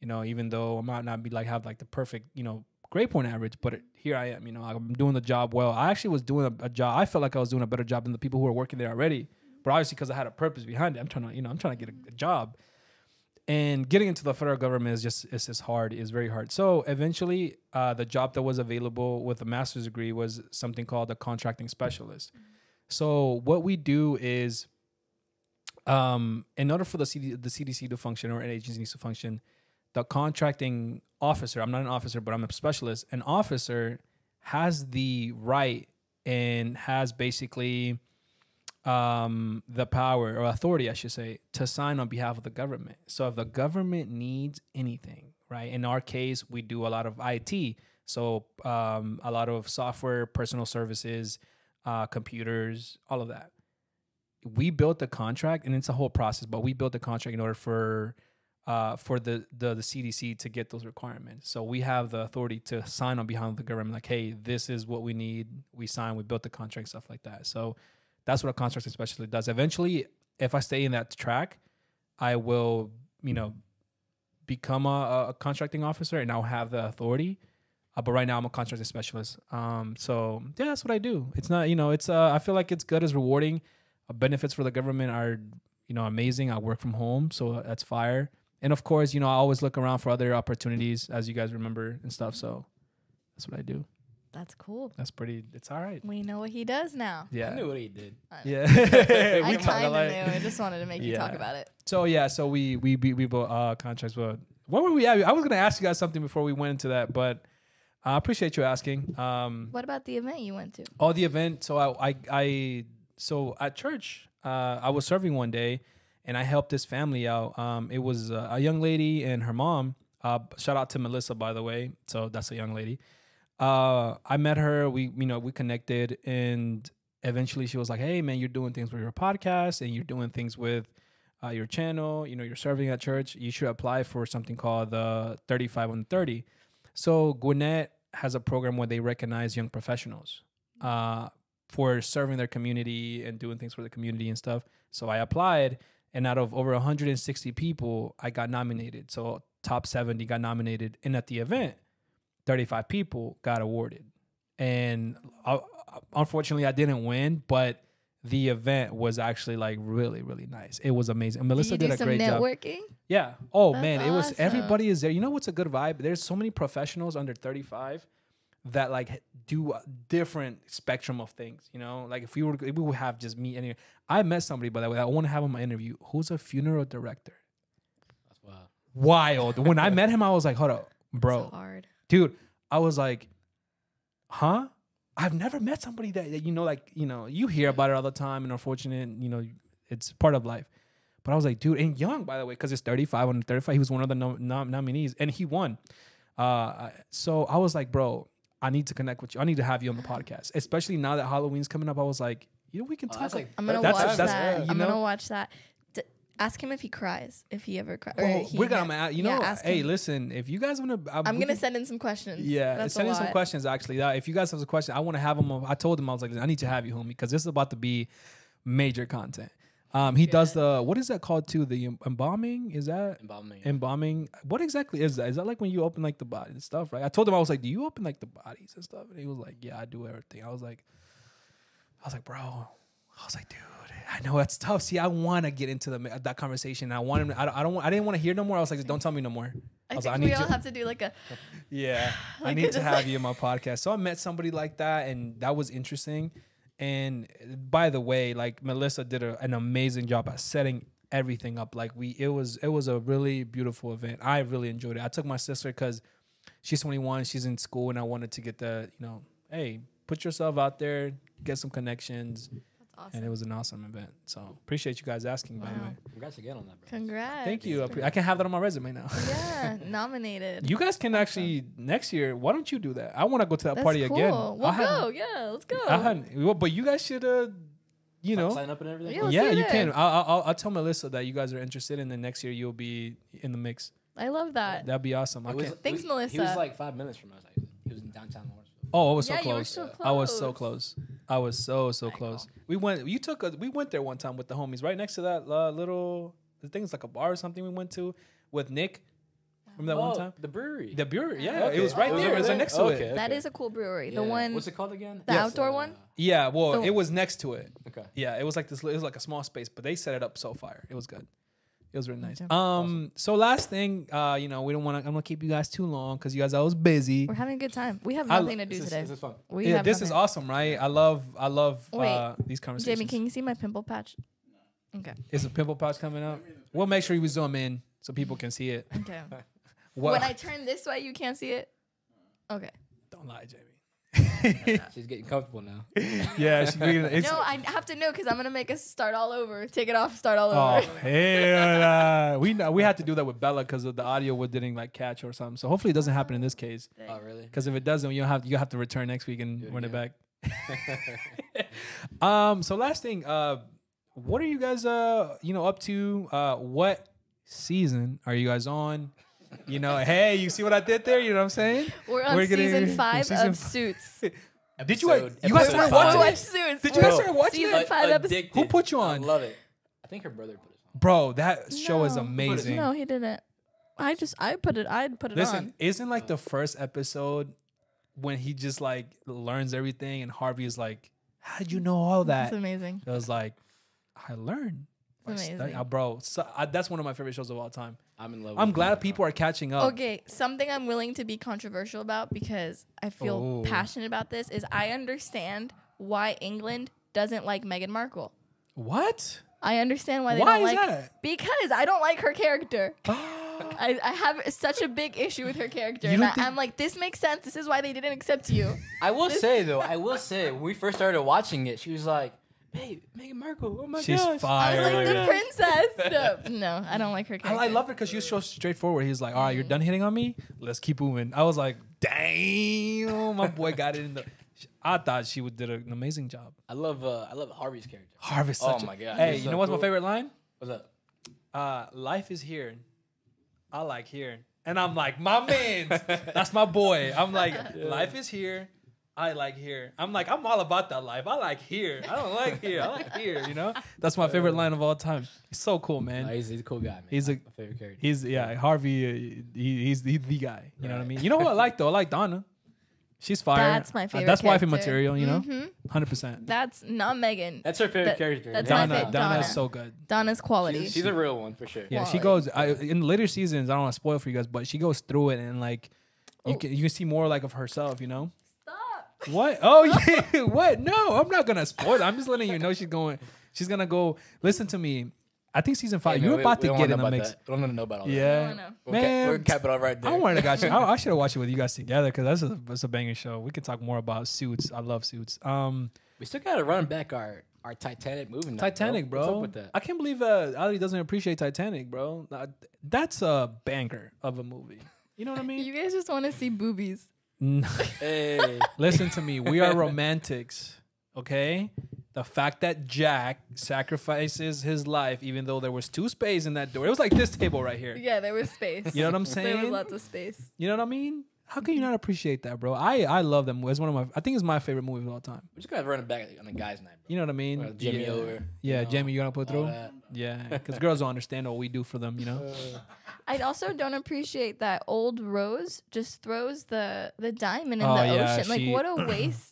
Speaker 1: you know, even though I might not have like the perfect, you know, grade point average, but here I am, you know, I'm doing the job well. I actually was doing a job. I felt like I was doing a better job than the people who were working there already, but obviously because I had a purpose behind it. I'm trying to get a job. And getting into the federal government it's just hard. It's very hard. So eventually, the job that was available with a master's degree was something called a contracting specialist. So what we do is, in order for the CDC to function, or an agency needs to function, the contracting officer, I'm not an officer, but I'm a specialist, an officer has the right and has basically the power or authority, I should say, to sign on behalf of the government. So if the government needs anything, right? In our case, we do a lot of IT. So a lot of software, personal services, computers, all of that. We built the contract, and it's a whole process, but we built the contract in order for the CDC to get those requirements. So we have the authority to sign on behalf of the government, like, hey, this is what we need. We sign, we built the contract, stuff like that. So that's what a contracting specialist does. Eventually, if I stay in that track, I will, become a contracting officer, and I'll have the authority. But right now I'm a contracting specialist. So yeah, that's what I do. It's not, I feel like it's good, it's rewarding. Benefits for the government are, amazing. I work from home, so that's fire. And of course, I always look around for other opportunities, as you guys remember and stuff. So that's what I do.
Speaker 2: That's cool.
Speaker 1: It's all right.
Speaker 2: We know what he does now.
Speaker 1: Yeah.
Speaker 3: I knew what he did.
Speaker 1: Yeah.
Speaker 2: I kind of knew. I just wanted to make you talk about it.
Speaker 1: So yeah, so we built contracts. But what were we at? I was gonna ask you guys something before we went into that, but I appreciate you asking.
Speaker 2: What about the event you went to?
Speaker 1: Oh, the event. So so at church, I was serving one day, and I helped this family out. It was a young lady and her mom. Shout out to Melissa, by the way. So that's a young lady. I met her. We connected, and eventually she was like, "Hey, man, you're doing things with your podcast, and you're doing things with your channel. You're serving at church. You should apply for something called the 35 on 30." So Gwinnett has a program where they recognize young professionals for serving their community and doing things for the community and stuff. So I applied, and out of over 160 people, I got nominated. So top 70 got nominated, and at the event, 35 people got awarded. And unfortunately, I didn't win, but the event was actually like really, really nice. It was amazing. And Melissa did a great job.
Speaker 2: Networking?
Speaker 1: Yeah. Oh,
Speaker 2: That's
Speaker 1: man, it was,
Speaker 2: awesome.
Speaker 1: everybody is there. You know what's a good vibe? There's so many professionals under 35 that like do a different spectrum of things, like if we would have just me anyway. I met somebody, by the way, I want to have on my interview, who's a funeral director.
Speaker 3: That's wild.
Speaker 1: Wild. When I met him, I was like, hold up, bro.
Speaker 2: So hard.
Speaker 1: Dude, I was like, huh? I've never met somebody that you hear about it all the time, and unfortunate, it's part of life. But I was like, dude, and young, by the way, because it's 35 under 35. He was one of the nominees, and he won. So I was like, bro, I need to connect with you. I need to have you on the podcast, especially now that Halloween's coming up. I was like, we can talk.
Speaker 2: I'm gonna watch that. I'm gonna watch that. Ask him if he cries, if he ever cries.
Speaker 1: We're gonna,
Speaker 2: ask
Speaker 1: hey,
Speaker 2: him.
Speaker 1: listen, if you guys want to,
Speaker 2: I'm gonna send in some questions.
Speaker 1: Yeah, send in some questions. Actually, if you guys have some questions, I want to have him. I told him, I was like, I need to have you, homie, because this is about to be major content. He does what is that called too? The embalming? Is that embalming? What exactly is that? Is that like when you open like the body and stuff, right? I told him, I was like, do you open like the bodies and stuff? And he was like, yeah, I do everything. I was like, bro. I was like, dude, I know that's tough. See, I want to get into that conversation. I want him. I didn't want to hear no more. I was like, just don't tell me no more.
Speaker 2: I think we all have to do like a.
Speaker 1: Yeah, I need to have you in my podcast. So I met somebody like that, and that was interesting. And by the way, like Melissa did an amazing job at setting everything up. Like it was a really beautiful event. I really enjoyed it. I took my sister because she's 21, she's in school, and I wanted to get hey, put yourself out there, get some connections. That's awesome. And it was an awesome event. So appreciate you guys asking, by the way.
Speaker 3: Congrats again on that, bro.
Speaker 2: Congrats.
Speaker 1: Thank you. I can have that on my resume now.
Speaker 2: Yeah, nominated.
Speaker 1: You guys can actually next year. Why don't you do that? I want to go to that party
Speaker 2: cool.
Speaker 1: again.
Speaker 2: We'll go. Yeah, let's go.
Speaker 1: But you guys should,
Speaker 3: sign up and everything.
Speaker 1: Yeah, you can. I'll tell Melissa that you guys are interested, and then next year you'll be in the mix.
Speaker 2: I love that.
Speaker 1: That'd be awesome.
Speaker 2: Thanks, Melissa.
Speaker 3: He was like 5 minutes from us. He was in downtown Lawrenceville.
Speaker 1: Oh, I was so
Speaker 2: Yeah,
Speaker 1: close.
Speaker 2: you were so
Speaker 1: I was
Speaker 2: close.
Speaker 1: so close. I was so close. We went. We went there one time with the homies, right next to that little. The thing's like a bar or something. We went to with Nick. Remember that one time?
Speaker 3: The brewery.
Speaker 1: The brewery. Yeah,
Speaker 3: Okay.
Speaker 1: it was right there. It was right next to it.
Speaker 3: Okay.
Speaker 2: That is a cool brewery.
Speaker 3: Yeah.
Speaker 2: The one.
Speaker 3: What's it called again?
Speaker 2: The outdoor one?
Speaker 1: Yeah. Well, it was next to it.
Speaker 3: Okay.
Speaker 1: Yeah, it was like this. It was like a small space, but they set it up so fire. It was good. It was really nice.
Speaker 2: Okay.
Speaker 1: Awesome. So last thing, we don't want to. I'm gonna keep you guys too long because you guys are always busy.
Speaker 2: We're having a good time. We have nothing to do today.
Speaker 3: This is fun.
Speaker 1: This is awesome, right? I love
Speaker 2: Wait,
Speaker 1: these conversations.
Speaker 2: Jamie, can you see my pimple patch? Okay.
Speaker 1: Is a pimple patch coming up? We'll make sure we zoom in so people can see it.
Speaker 2: Okay.
Speaker 1: What?
Speaker 2: When I turn this way, you can't see it? Okay.
Speaker 1: Don't lie, Jamie.
Speaker 3: She's getting comfortable now.
Speaker 1: Yeah,
Speaker 2: No, I have to know because I'm gonna make us start all over. Take it off, start all
Speaker 1: Oh
Speaker 2: over.
Speaker 1: hell nah. We had to do that with Bella because the audio didn't like catch or something. So hopefully it doesn't happen in this case.
Speaker 3: Oh, really?
Speaker 1: Because if it doesn't, you have to return next week and
Speaker 3: Do it
Speaker 1: run it
Speaker 3: again.
Speaker 1: back. So last thing, what are you guys up to? What season are you guys on? Hey, you see what I did there? You know what I'm saying?
Speaker 2: We're on season 5 of Suits.
Speaker 1: Did you
Speaker 3: Episode-
Speaker 1: you guys
Speaker 3: episode
Speaker 1: start
Speaker 3: five.
Speaker 1: watching
Speaker 2: Watch
Speaker 1: it?
Speaker 2: Suits.
Speaker 1: Did you guys start watching
Speaker 2: Season
Speaker 1: it?
Speaker 2: 5 episode.
Speaker 3: Addicted.
Speaker 1: Who put you
Speaker 3: I
Speaker 1: on?
Speaker 3: love it. I think her brother put us on.
Speaker 1: Bro, that show is
Speaker 2: No.
Speaker 1: amazing.
Speaker 2: No, he didn't. I put it
Speaker 1: Listen,
Speaker 2: on.
Speaker 1: isn't like the first episode when he just like learns everything and Harvey is like, how did you know all that?
Speaker 2: It's amazing.
Speaker 1: It was like, I learned.
Speaker 2: It's amazing.
Speaker 1: Bro, that's one of my favorite shows of all time.
Speaker 3: I'm in love.
Speaker 1: I'm
Speaker 3: with
Speaker 1: glad
Speaker 3: her,
Speaker 1: people are catching up.
Speaker 2: Okay, something I'm willing to be controversial about because I feel
Speaker 1: Oh.
Speaker 2: passionate about this is I understand why England doesn't like Meghan Markle.
Speaker 1: What?
Speaker 2: I understand why they
Speaker 1: Why
Speaker 2: don't
Speaker 1: is
Speaker 2: like
Speaker 1: that?
Speaker 2: because I don't like her character. I have such a big issue with her character.
Speaker 1: You
Speaker 2: And
Speaker 1: don't think-
Speaker 2: I'm like, this makes sense. This is why they didn't accept you.
Speaker 3: I will say though, when we first started watching it, she was like, "Hey, Meghan Markle, oh my
Speaker 1: She's
Speaker 3: gosh."
Speaker 2: I was
Speaker 1: fire.
Speaker 2: like, the princess. No, I don't like her character.
Speaker 1: I love her because she was so straightforward. He's like, all right, you're done hitting on me. Let's keep moving. I was like, damn, my boy got it in the. I thought she did an amazing job.
Speaker 3: I love Harvey's character.
Speaker 1: Harvey's
Speaker 3: Oh
Speaker 1: such
Speaker 3: my God,
Speaker 1: Hey,
Speaker 3: he's
Speaker 1: you
Speaker 3: so
Speaker 1: know what's
Speaker 3: cool.
Speaker 1: my favorite line?
Speaker 3: What's up?
Speaker 1: Life is here. I like here. And I'm like, my man, that's my boy. I'm like, life is here. I like here. I'm like, I'm all about that life. I like here. I don't like here. I like here, That's my favorite line of all time. He's so cool, man.
Speaker 3: He's a cool guy, man.
Speaker 1: He's a-
Speaker 3: my favorite character.
Speaker 1: He's Harvey. He's the guy. You know what I mean? You know who I like though? I like Donna. She's fire.
Speaker 2: That's my favorite
Speaker 1: That's wifey
Speaker 2: character.
Speaker 1: material.
Speaker 2: Mhm.
Speaker 1: 100%.
Speaker 2: That's not Megan.
Speaker 3: That's her favorite
Speaker 2: That-
Speaker 3: character.
Speaker 2: that's
Speaker 3: yeah.
Speaker 2: my
Speaker 1: Donna.
Speaker 2: favorite.
Speaker 1: Donna
Speaker 2: Donna.
Speaker 1: is so good.
Speaker 2: Donna's quality.
Speaker 3: She's a real one for sure.
Speaker 1: Yeah, she
Speaker 2: Quality.
Speaker 1: goes in later seasons. I don't want to spoil for you guys, but she goes through it and like you can see more like of herself.
Speaker 2: Stop.
Speaker 1: What? Oh yeah. What? No, I'm not gonna spoil it. I'm just letting you know she's gonna go. Listen to me. I think season 5.
Speaker 3: Hey,
Speaker 1: You're
Speaker 3: man,
Speaker 1: about
Speaker 3: we
Speaker 1: to
Speaker 3: don't
Speaker 1: get
Speaker 3: wanna
Speaker 1: in
Speaker 3: know
Speaker 1: the
Speaker 3: about
Speaker 1: mix.
Speaker 3: that. We don't want to know about all that.
Speaker 1: Yeah,
Speaker 2: I know.
Speaker 1: man.
Speaker 3: We'll cap it all right there.
Speaker 1: I wanted to got you. I should have watched it with you guys together because that's a banger show. We can talk more about Suits. I love Suits.
Speaker 3: We still gotta run back our Titanic movie night,
Speaker 1: Titanic, bro.
Speaker 3: What's up with that?
Speaker 1: I can't believe Ali doesn't appreciate Titanic, bro. That's a banger of a movie. You know what I mean?
Speaker 2: You guys just want to see boobies.
Speaker 3: Hey,
Speaker 1: Listen to me. We are romantics, okay? The fact that Jack sacrifices his life, even though there was 2 spaces in that door. It was like this table right here.
Speaker 2: Yeah, there was space.
Speaker 1: You know what I'm
Speaker 2: There was
Speaker 1: saying?
Speaker 2: lots of space.
Speaker 1: You know what I mean? How can you not appreciate that, bro? I love that movie. It's one of my. I think it's my favorite movie of all time.
Speaker 3: we're just gonna run it back on the guys' night, bro.
Speaker 1: You know what I mean?
Speaker 3: Jimmy
Speaker 1: yeah.
Speaker 3: over.
Speaker 1: Yeah,
Speaker 3: you know,
Speaker 1: Jamie, you gonna put
Speaker 3: all
Speaker 1: through?
Speaker 3: that.
Speaker 1: Yeah, because girls don't understand what we do for them.
Speaker 2: I also don't appreciate that old Rose just throws the diamond in
Speaker 1: Oh,
Speaker 2: the
Speaker 1: yeah,
Speaker 2: ocean. Like,
Speaker 1: she-
Speaker 2: what a waste.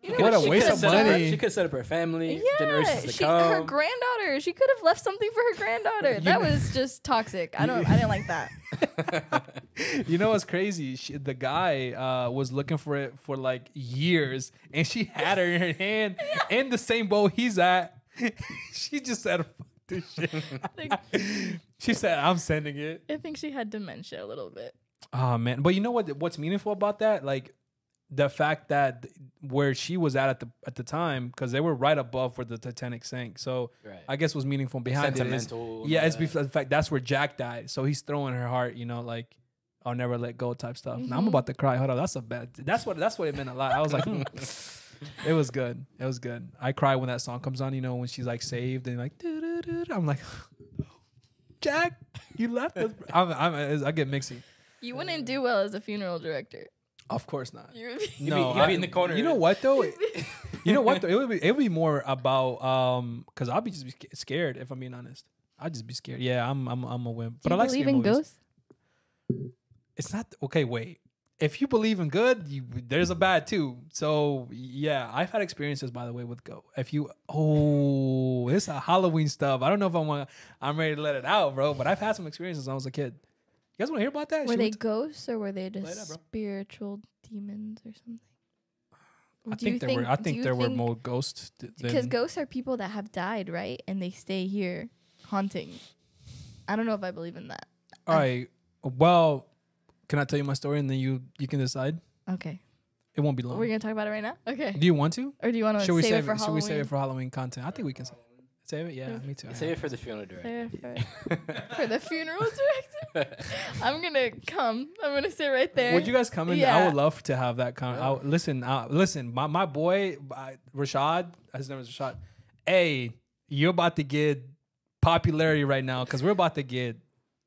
Speaker 2: You know
Speaker 1: What a
Speaker 3: She
Speaker 1: waste
Speaker 3: could've
Speaker 1: of
Speaker 3: set up her-
Speaker 1: money.
Speaker 3: She could set up her family,
Speaker 2: Yeah,
Speaker 3: generations to
Speaker 2: her
Speaker 3: come.
Speaker 2: granddaughter. She could have left something for her granddaughter. That was just toxic. I didn't like that.
Speaker 1: You know what's crazy? The guy was looking for it for like years, and she had her in her hand in the same boat he's at. She just said, "Fuck this shit."
Speaker 2: Like,
Speaker 1: She said, "I'm sending it."
Speaker 2: I think she had dementia a little bit.
Speaker 1: Oh man, but you know what's meaningful about that? Like the fact that where she was at the time, because they were right above where the Titanic sank. So
Speaker 3: Right.
Speaker 1: I guess what's meaningful behind it is,
Speaker 3: Sentimental.
Speaker 1: yeah,
Speaker 3: and
Speaker 1: it's
Speaker 3: all that.
Speaker 1: the fact that's where Jack died. So he's throwing her heart, like I'll never let go type stuff. Now I'm about to cry. Hold on, that's what it meant a lot. I was like, it was good. It was good. I cry when that song comes on. When she's like saved and like, doo-doo-doo-doo. I'm like, Jack, you left us. I get mixy.
Speaker 2: You wouldn't do well as a funeral director.
Speaker 1: Of course not.
Speaker 2: You would be
Speaker 1: No,
Speaker 3: he'd be in the corner.
Speaker 1: You know what though? You know what though? It would be more about because I'll be just be scared if I'm being honest. I'd just be scared. Yeah, I'm a wimp. But
Speaker 2: Do
Speaker 1: I
Speaker 2: you
Speaker 1: like
Speaker 2: believe
Speaker 1: scary
Speaker 2: in
Speaker 1: movies.
Speaker 2: ghosts?
Speaker 1: It's not okay. Wait, if you believe in good, there's a bad too. So yeah, I've had experiences by the way with if you it's a Halloween stuff. I don't know if I'm ready to let it out, bro. But I've had some experiences when I was a kid. You guys want to hear about that?
Speaker 2: Were
Speaker 1: Should
Speaker 2: they
Speaker 1: we
Speaker 2: ghosts or were they
Speaker 1: Play
Speaker 2: just
Speaker 1: that, bro.
Speaker 2: spiritual demons or something?
Speaker 1: I think there were. I think there were more ghosts.
Speaker 2: Because
Speaker 1: than,
Speaker 2: ghosts are people that have died, right? And they stay here haunting. I don't know if I believe in that.
Speaker 1: All right. Well, can I tell you my story and then you can decide?
Speaker 2: Okay.
Speaker 1: It won't be long.
Speaker 2: We're gonna talk about it right now. Okay.
Speaker 1: Do you want to?
Speaker 2: Or do you want to
Speaker 1: Should we
Speaker 2: save it
Speaker 1: save
Speaker 2: for
Speaker 1: it? Should
Speaker 2: Halloween?
Speaker 1: we save it for Halloween content? I think we can save it. Yeah, me too.
Speaker 3: Save it for the funeral director.
Speaker 2: Save it for the funeral director. I'm gonna come. I'm gonna sit right there.
Speaker 1: Would you guys come in? I
Speaker 2: Yeah.
Speaker 1: would love to have that listen. My boy Rashad, his name is Rashad. Hey, you're about to get popularity right now because we're about to get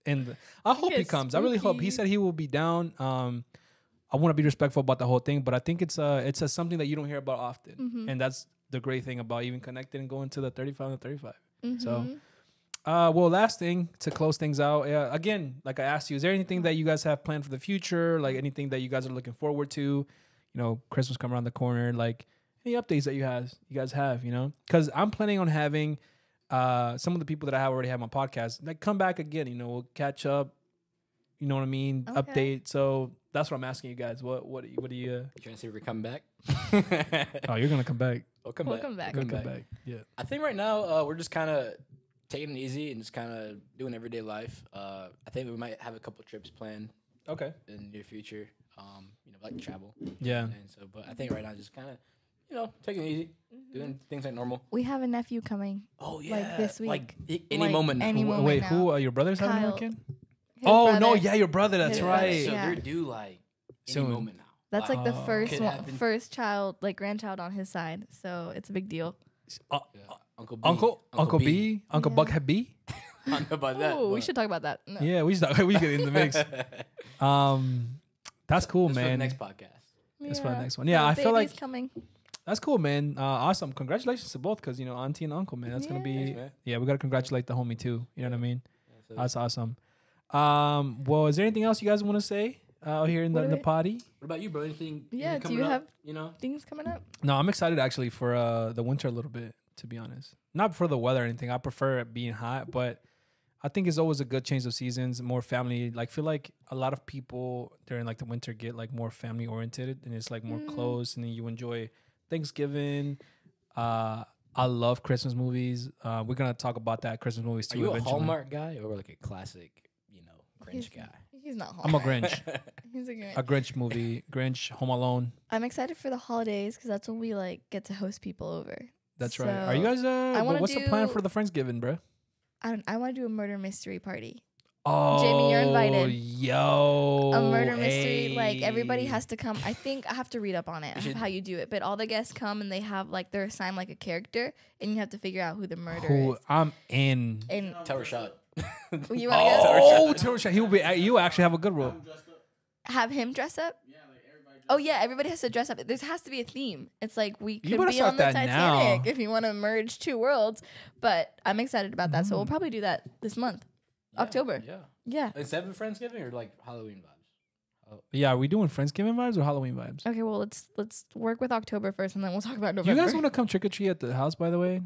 Speaker 1: in. I hope he
Speaker 2: Get
Speaker 1: comes. I really hope. He
Speaker 2: spooky.
Speaker 1: said he will be down. I want to be respectful about the whole thing, but I think it's something that you don't hear about often, and that's the great thing about even connecting and going to the 35 and 35. So. Well, last thing to close things out. Again, like I asked you, is there anything that you guys have planned for the future? Like anything that you guys are looking forward to? You know, Christmas come around the corner. Like any updates that you guys have? You know, because I'm planning on having some of the people that I have already had my podcast like come back again. You know, we'll catch up. You know what I mean?
Speaker 2: Okay.
Speaker 1: Update. So that's what I'm asking you guys. What do you?
Speaker 3: You trying to see if we're coming back?
Speaker 1: Oh, you're gonna come back.
Speaker 3: We'll come
Speaker 2: Welcome
Speaker 3: back.
Speaker 2: back.
Speaker 1: You're gonna come back. Yeah.
Speaker 3: I think right now we're just kind of taking it easy and just kind of doing everyday life. I think we might have a couple trips planned
Speaker 1: Okay.
Speaker 3: in the near future. Like travel.
Speaker 1: Yeah.
Speaker 3: And so, but I think right now just kind of, taking it easy, doing things like normal.
Speaker 2: We have a nephew coming.
Speaker 3: Oh yeah,
Speaker 2: Like this
Speaker 3: Like
Speaker 2: week.
Speaker 3: any
Speaker 2: Like
Speaker 3: moment now.
Speaker 2: any moment.
Speaker 1: Wait,
Speaker 2: now.
Speaker 1: who? Your brother's having
Speaker 2: Kyle.
Speaker 1: a kid?
Speaker 2: His
Speaker 1: Oh no,
Speaker 2: brother.
Speaker 1: yeah, your brother. That's
Speaker 2: His
Speaker 1: right.
Speaker 2: brother,
Speaker 3: So
Speaker 2: yeah.
Speaker 3: they're due like any
Speaker 1: Soon.
Speaker 3: moment now.
Speaker 2: That's like the
Speaker 1: Oh.
Speaker 2: first
Speaker 3: Could happen.
Speaker 2: first child, like grandchild on his side. So it's a big deal.
Speaker 3: Yeah. Uncle B.
Speaker 1: Uncle B, Uncle
Speaker 2: Yeah.
Speaker 1: Buckhead B.
Speaker 3: I don't know about that.
Speaker 2: Oh, we
Speaker 3: but-
Speaker 2: should talk about that. No.
Speaker 1: Yeah, we get in the mix. That's cool,
Speaker 3: That's for the
Speaker 1: man.
Speaker 3: next podcast.
Speaker 1: That's for the next one. Yeah, I feel
Speaker 2: baby's
Speaker 1: like
Speaker 2: coming.
Speaker 1: that's cool, man. Awesome. Congratulations to both, because auntie and uncle, man. That's gonna be
Speaker 3: Thanks, man.
Speaker 1: yeah. We gotta congratulate the homie too. You know what I mean?
Speaker 3: So-
Speaker 1: That's awesome. Well, is there anything else you guys want to say out here in the potty?
Speaker 3: What about you, bro? Anything?
Speaker 2: Yeah,
Speaker 3: anything
Speaker 2: do you
Speaker 3: coming
Speaker 2: have-
Speaker 3: up, you know?
Speaker 2: Things coming up.
Speaker 1: No, I'm excited actually for the winter a little bit. To be honest, not for the weather or anything. I prefer it being hot, but I think it's always a good change of seasons, more family. Like, feel like a lot of people during like the winter get like more family oriented, and it's like more close, and then you enjoy Thanksgiving. I love Christmas movies. We're gonna talk about that Christmas movies
Speaker 3: Are
Speaker 1: too.
Speaker 3: you a
Speaker 1: eventually.
Speaker 3: Hallmark guy or like a classic, Grinch
Speaker 2: He's-
Speaker 3: guy?
Speaker 2: He's not home.
Speaker 1: I'm a Grinch.
Speaker 2: He's a Grinch.
Speaker 1: A Grinch movie. Grinch, Home Alone.
Speaker 2: I'm excited for the holidays because that's when we like get to host people over.
Speaker 1: That's right. Are you guys?
Speaker 2: wanna
Speaker 1: What's the plan
Speaker 2: do-
Speaker 1: for the Friendsgiving, bro?
Speaker 2: I want to do a murder mystery party.
Speaker 1: Oh,
Speaker 2: Jamie, you're invited.
Speaker 1: Yo,
Speaker 2: A murder mystery, like everybody
Speaker 1: hey.
Speaker 2: has to come. I think I have to read up on it,
Speaker 3: should-
Speaker 2: how you do it. But all the guests come and they have like they're assigned like a character, and you have to figure out who the murderer
Speaker 1: Who
Speaker 2: is.
Speaker 1: I'm in.
Speaker 2: And
Speaker 3: Tell Rashad.
Speaker 2: you want to
Speaker 1: Oh, Tarisha, he will be. You actually have a good role.
Speaker 4: I'm dressed up.
Speaker 2: have him dress up?
Speaker 4: Yeah, like everybody.
Speaker 2: Oh yeah, everybody has to dress up. There has to be a theme. It's like we
Speaker 1: You
Speaker 2: could
Speaker 1: better
Speaker 2: be
Speaker 1: start
Speaker 2: on the
Speaker 1: that
Speaker 2: Titanic
Speaker 1: now.
Speaker 2: if you want to merge two worlds. But I'm excited about that. So we'll probably do that this month, October.
Speaker 3: Yeah.
Speaker 2: Yeah.
Speaker 3: Is that Friendsgiving or like Halloween vibes?
Speaker 1: Yeah, are we doing Friendsgiving vibes or Halloween vibes?
Speaker 2: Okay. Well, let's work with October first, and then we'll talk about
Speaker 1: You
Speaker 2: November.
Speaker 1: guys want to come trick or treat at the house? By the way,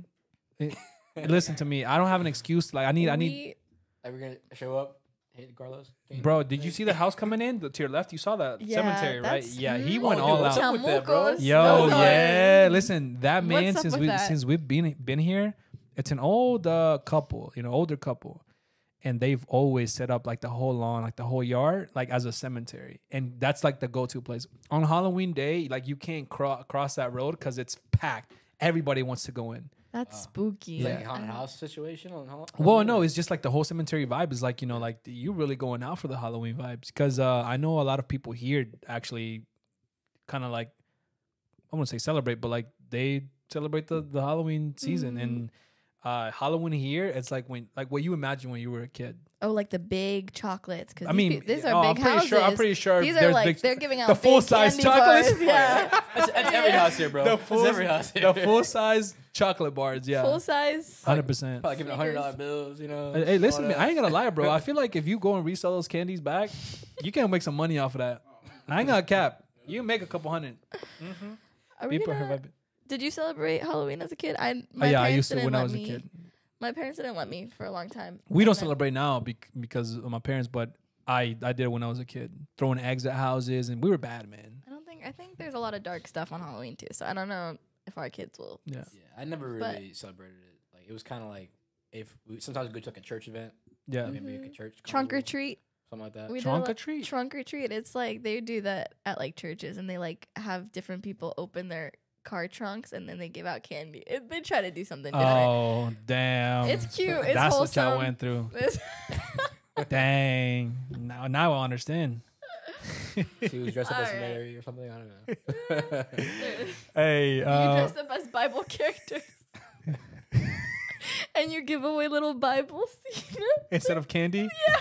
Speaker 1: listen to me. I don't have an excuse. Like I need.
Speaker 2: We-
Speaker 3: Like we're gonna show up, hit Carlos.
Speaker 1: Bro, did you see the house coming in? To your left, you saw that
Speaker 2: Yeah,
Speaker 1: cemetery, right?
Speaker 2: that's-
Speaker 1: Yeah, he
Speaker 2: Mm.
Speaker 1: went
Speaker 3: Oh, dude,
Speaker 1: all
Speaker 3: what's
Speaker 1: out.
Speaker 3: up with that, bro?
Speaker 2: Chamucos.
Speaker 1: Yo,
Speaker 2: Those are-
Speaker 1: yeah. Listen, that man
Speaker 2: What's up
Speaker 1: since
Speaker 2: with
Speaker 1: we
Speaker 2: that?
Speaker 1: since we've been here, it's an old couple, older couple, and they've always set up like the whole lawn, like the whole yard, like as a cemetery, and that's like the go-to place on Halloween day. Like you can't cross that road because it's packed. Everybody wants to go in.
Speaker 2: That's spooky.
Speaker 1: Yeah.
Speaker 3: Like a haunted house situation on Halloween.
Speaker 1: Well, no, it's just like the whole cemetery vibe is like, like you really going out for the Halloween vibes. Because I know a lot of people here actually kind of like, I wouldn't say celebrate, but like they celebrate the Halloween season. And Halloween here, it's like what you imagine when you were a kid.
Speaker 2: Oh, like the big chocolates. Cause
Speaker 1: I mean,
Speaker 2: these are
Speaker 1: I'm
Speaker 2: big
Speaker 1: pretty
Speaker 2: houses.
Speaker 1: sure. I'm pretty sure
Speaker 2: These are
Speaker 1: there's
Speaker 2: like
Speaker 1: big,
Speaker 2: they're giving out
Speaker 1: the
Speaker 2: big
Speaker 1: full-size
Speaker 2: candy
Speaker 1: chocolates.
Speaker 2: bars, Yeah,
Speaker 3: That's every house here, bro.
Speaker 1: the
Speaker 3: That's
Speaker 1: full,
Speaker 3: every house here.
Speaker 1: the full size chocolate bars. Yeah,
Speaker 2: full size.
Speaker 1: 100%.
Speaker 3: Probably giving $100 bills,
Speaker 1: Hey, listen,
Speaker 3: all
Speaker 1: man,
Speaker 3: that.
Speaker 1: I ain't gonna lie, bro. I feel like if you go and resell those candies back, you can make some money off of that. I ain't gonna cap. You can make a couple hundred.
Speaker 2: Are we
Speaker 1: People
Speaker 2: gonna-
Speaker 1: have it.
Speaker 2: Did you celebrate Halloween as a kid?
Speaker 1: Yeah, I
Speaker 2: parents
Speaker 1: used to
Speaker 2: didn't
Speaker 1: when I
Speaker 2: let
Speaker 1: was a
Speaker 2: me-
Speaker 1: kid.
Speaker 2: My parents didn't let me for a long time.
Speaker 1: We don't
Speaker 2: And then-
Speaker 1: celebrate now because of my parents, but I did it when I was a kid, throwing eggs at houses, and we were bad, man.
Speaker 2: I think there's a lot of dark stuff on Halloween too. So I don't know if our kids will.
Speaker 1: Yeah,
Speaker 3: Yeah, I never
Speaker 2: But-
Speaker 3: really celebrated it. Like it was kind of like if we sometimes we go to like a church event,
Speaker 1: yeah.
Speaker 3: maybe like a church
Speaker 2: Trunk or
Speaker 3: carnival,
Speaker 2: treat.
Speaker 3: something like that.
Speaker 2: We
Speaker 1: Trunk
Speaker 2: did
Speaker 1: or treat?
Speaker 2: Trunk or treat. It's like they do that at like churches, and they like have different people open their car trunks, and then they give out candy. They try to do something different.
Speaker 1: Oh, damn.
Speaker 2: It's cute. It's
Speaker 1: That's
Speaker 2: wholesome.
Speaker 1: what y'all went through.
Speaker 2: It's-
Speaker 1: Dang. Now I understand.
Speaker 3: She was dressed up as
Speaker 2: Alright.
Speaker 3: Mary or something. I don't know.
Speaker 1: Hey,
Speaker 2: you dress up as Bible characters, and you give away little Bibles. You know?
Speaker 1: instead of candy?
Speaker 2: Yeah.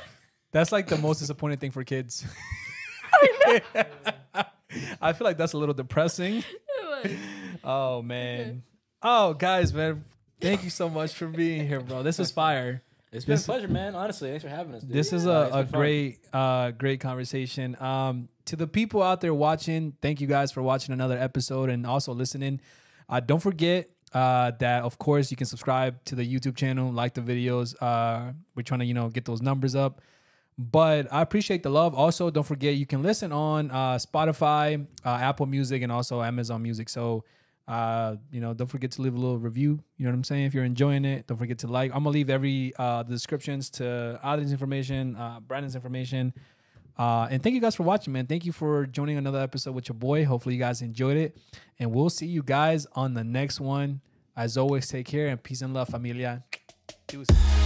Speaker 1: That's like the most disappointing thing for kids. I feel like that's a little depressing.
Speaker 2: It was.
Speaker 1: Oh, man. Oh, guys, man. Thank you so much for being here, bro. This was fire.
Speaker 3: It's been a pleasure, man. Honestly, thanks for having us. Dude.
Speaker 1: This is
Speaker 3: It's
Speaker 1: a
Speaker 3: been fun.
Speaker 1: great conversation. To the people out there watching, thank you guys for watching another episode and also listening. Don't forget that, of course, you can subscribe to the YouTube channel, like the videos. We're trying to, get those numbers up. But I appreciate the love. Also, don't forget you can listen on Spotify, Apple Music, and also Amazon Music. So, don't forget to leave a little review. You know what I'm saying? If you're enjoying it, don't forget to like. I'm gonna leave the descriptions to Adrian's information, Brandon's information. And thank you guys for watching, man. Thank you for joining another episode with your boy. Hopefully you guys enjoyed it. And we'll see you guys on the next one. As always, take care and peace and love, familia. Deuces.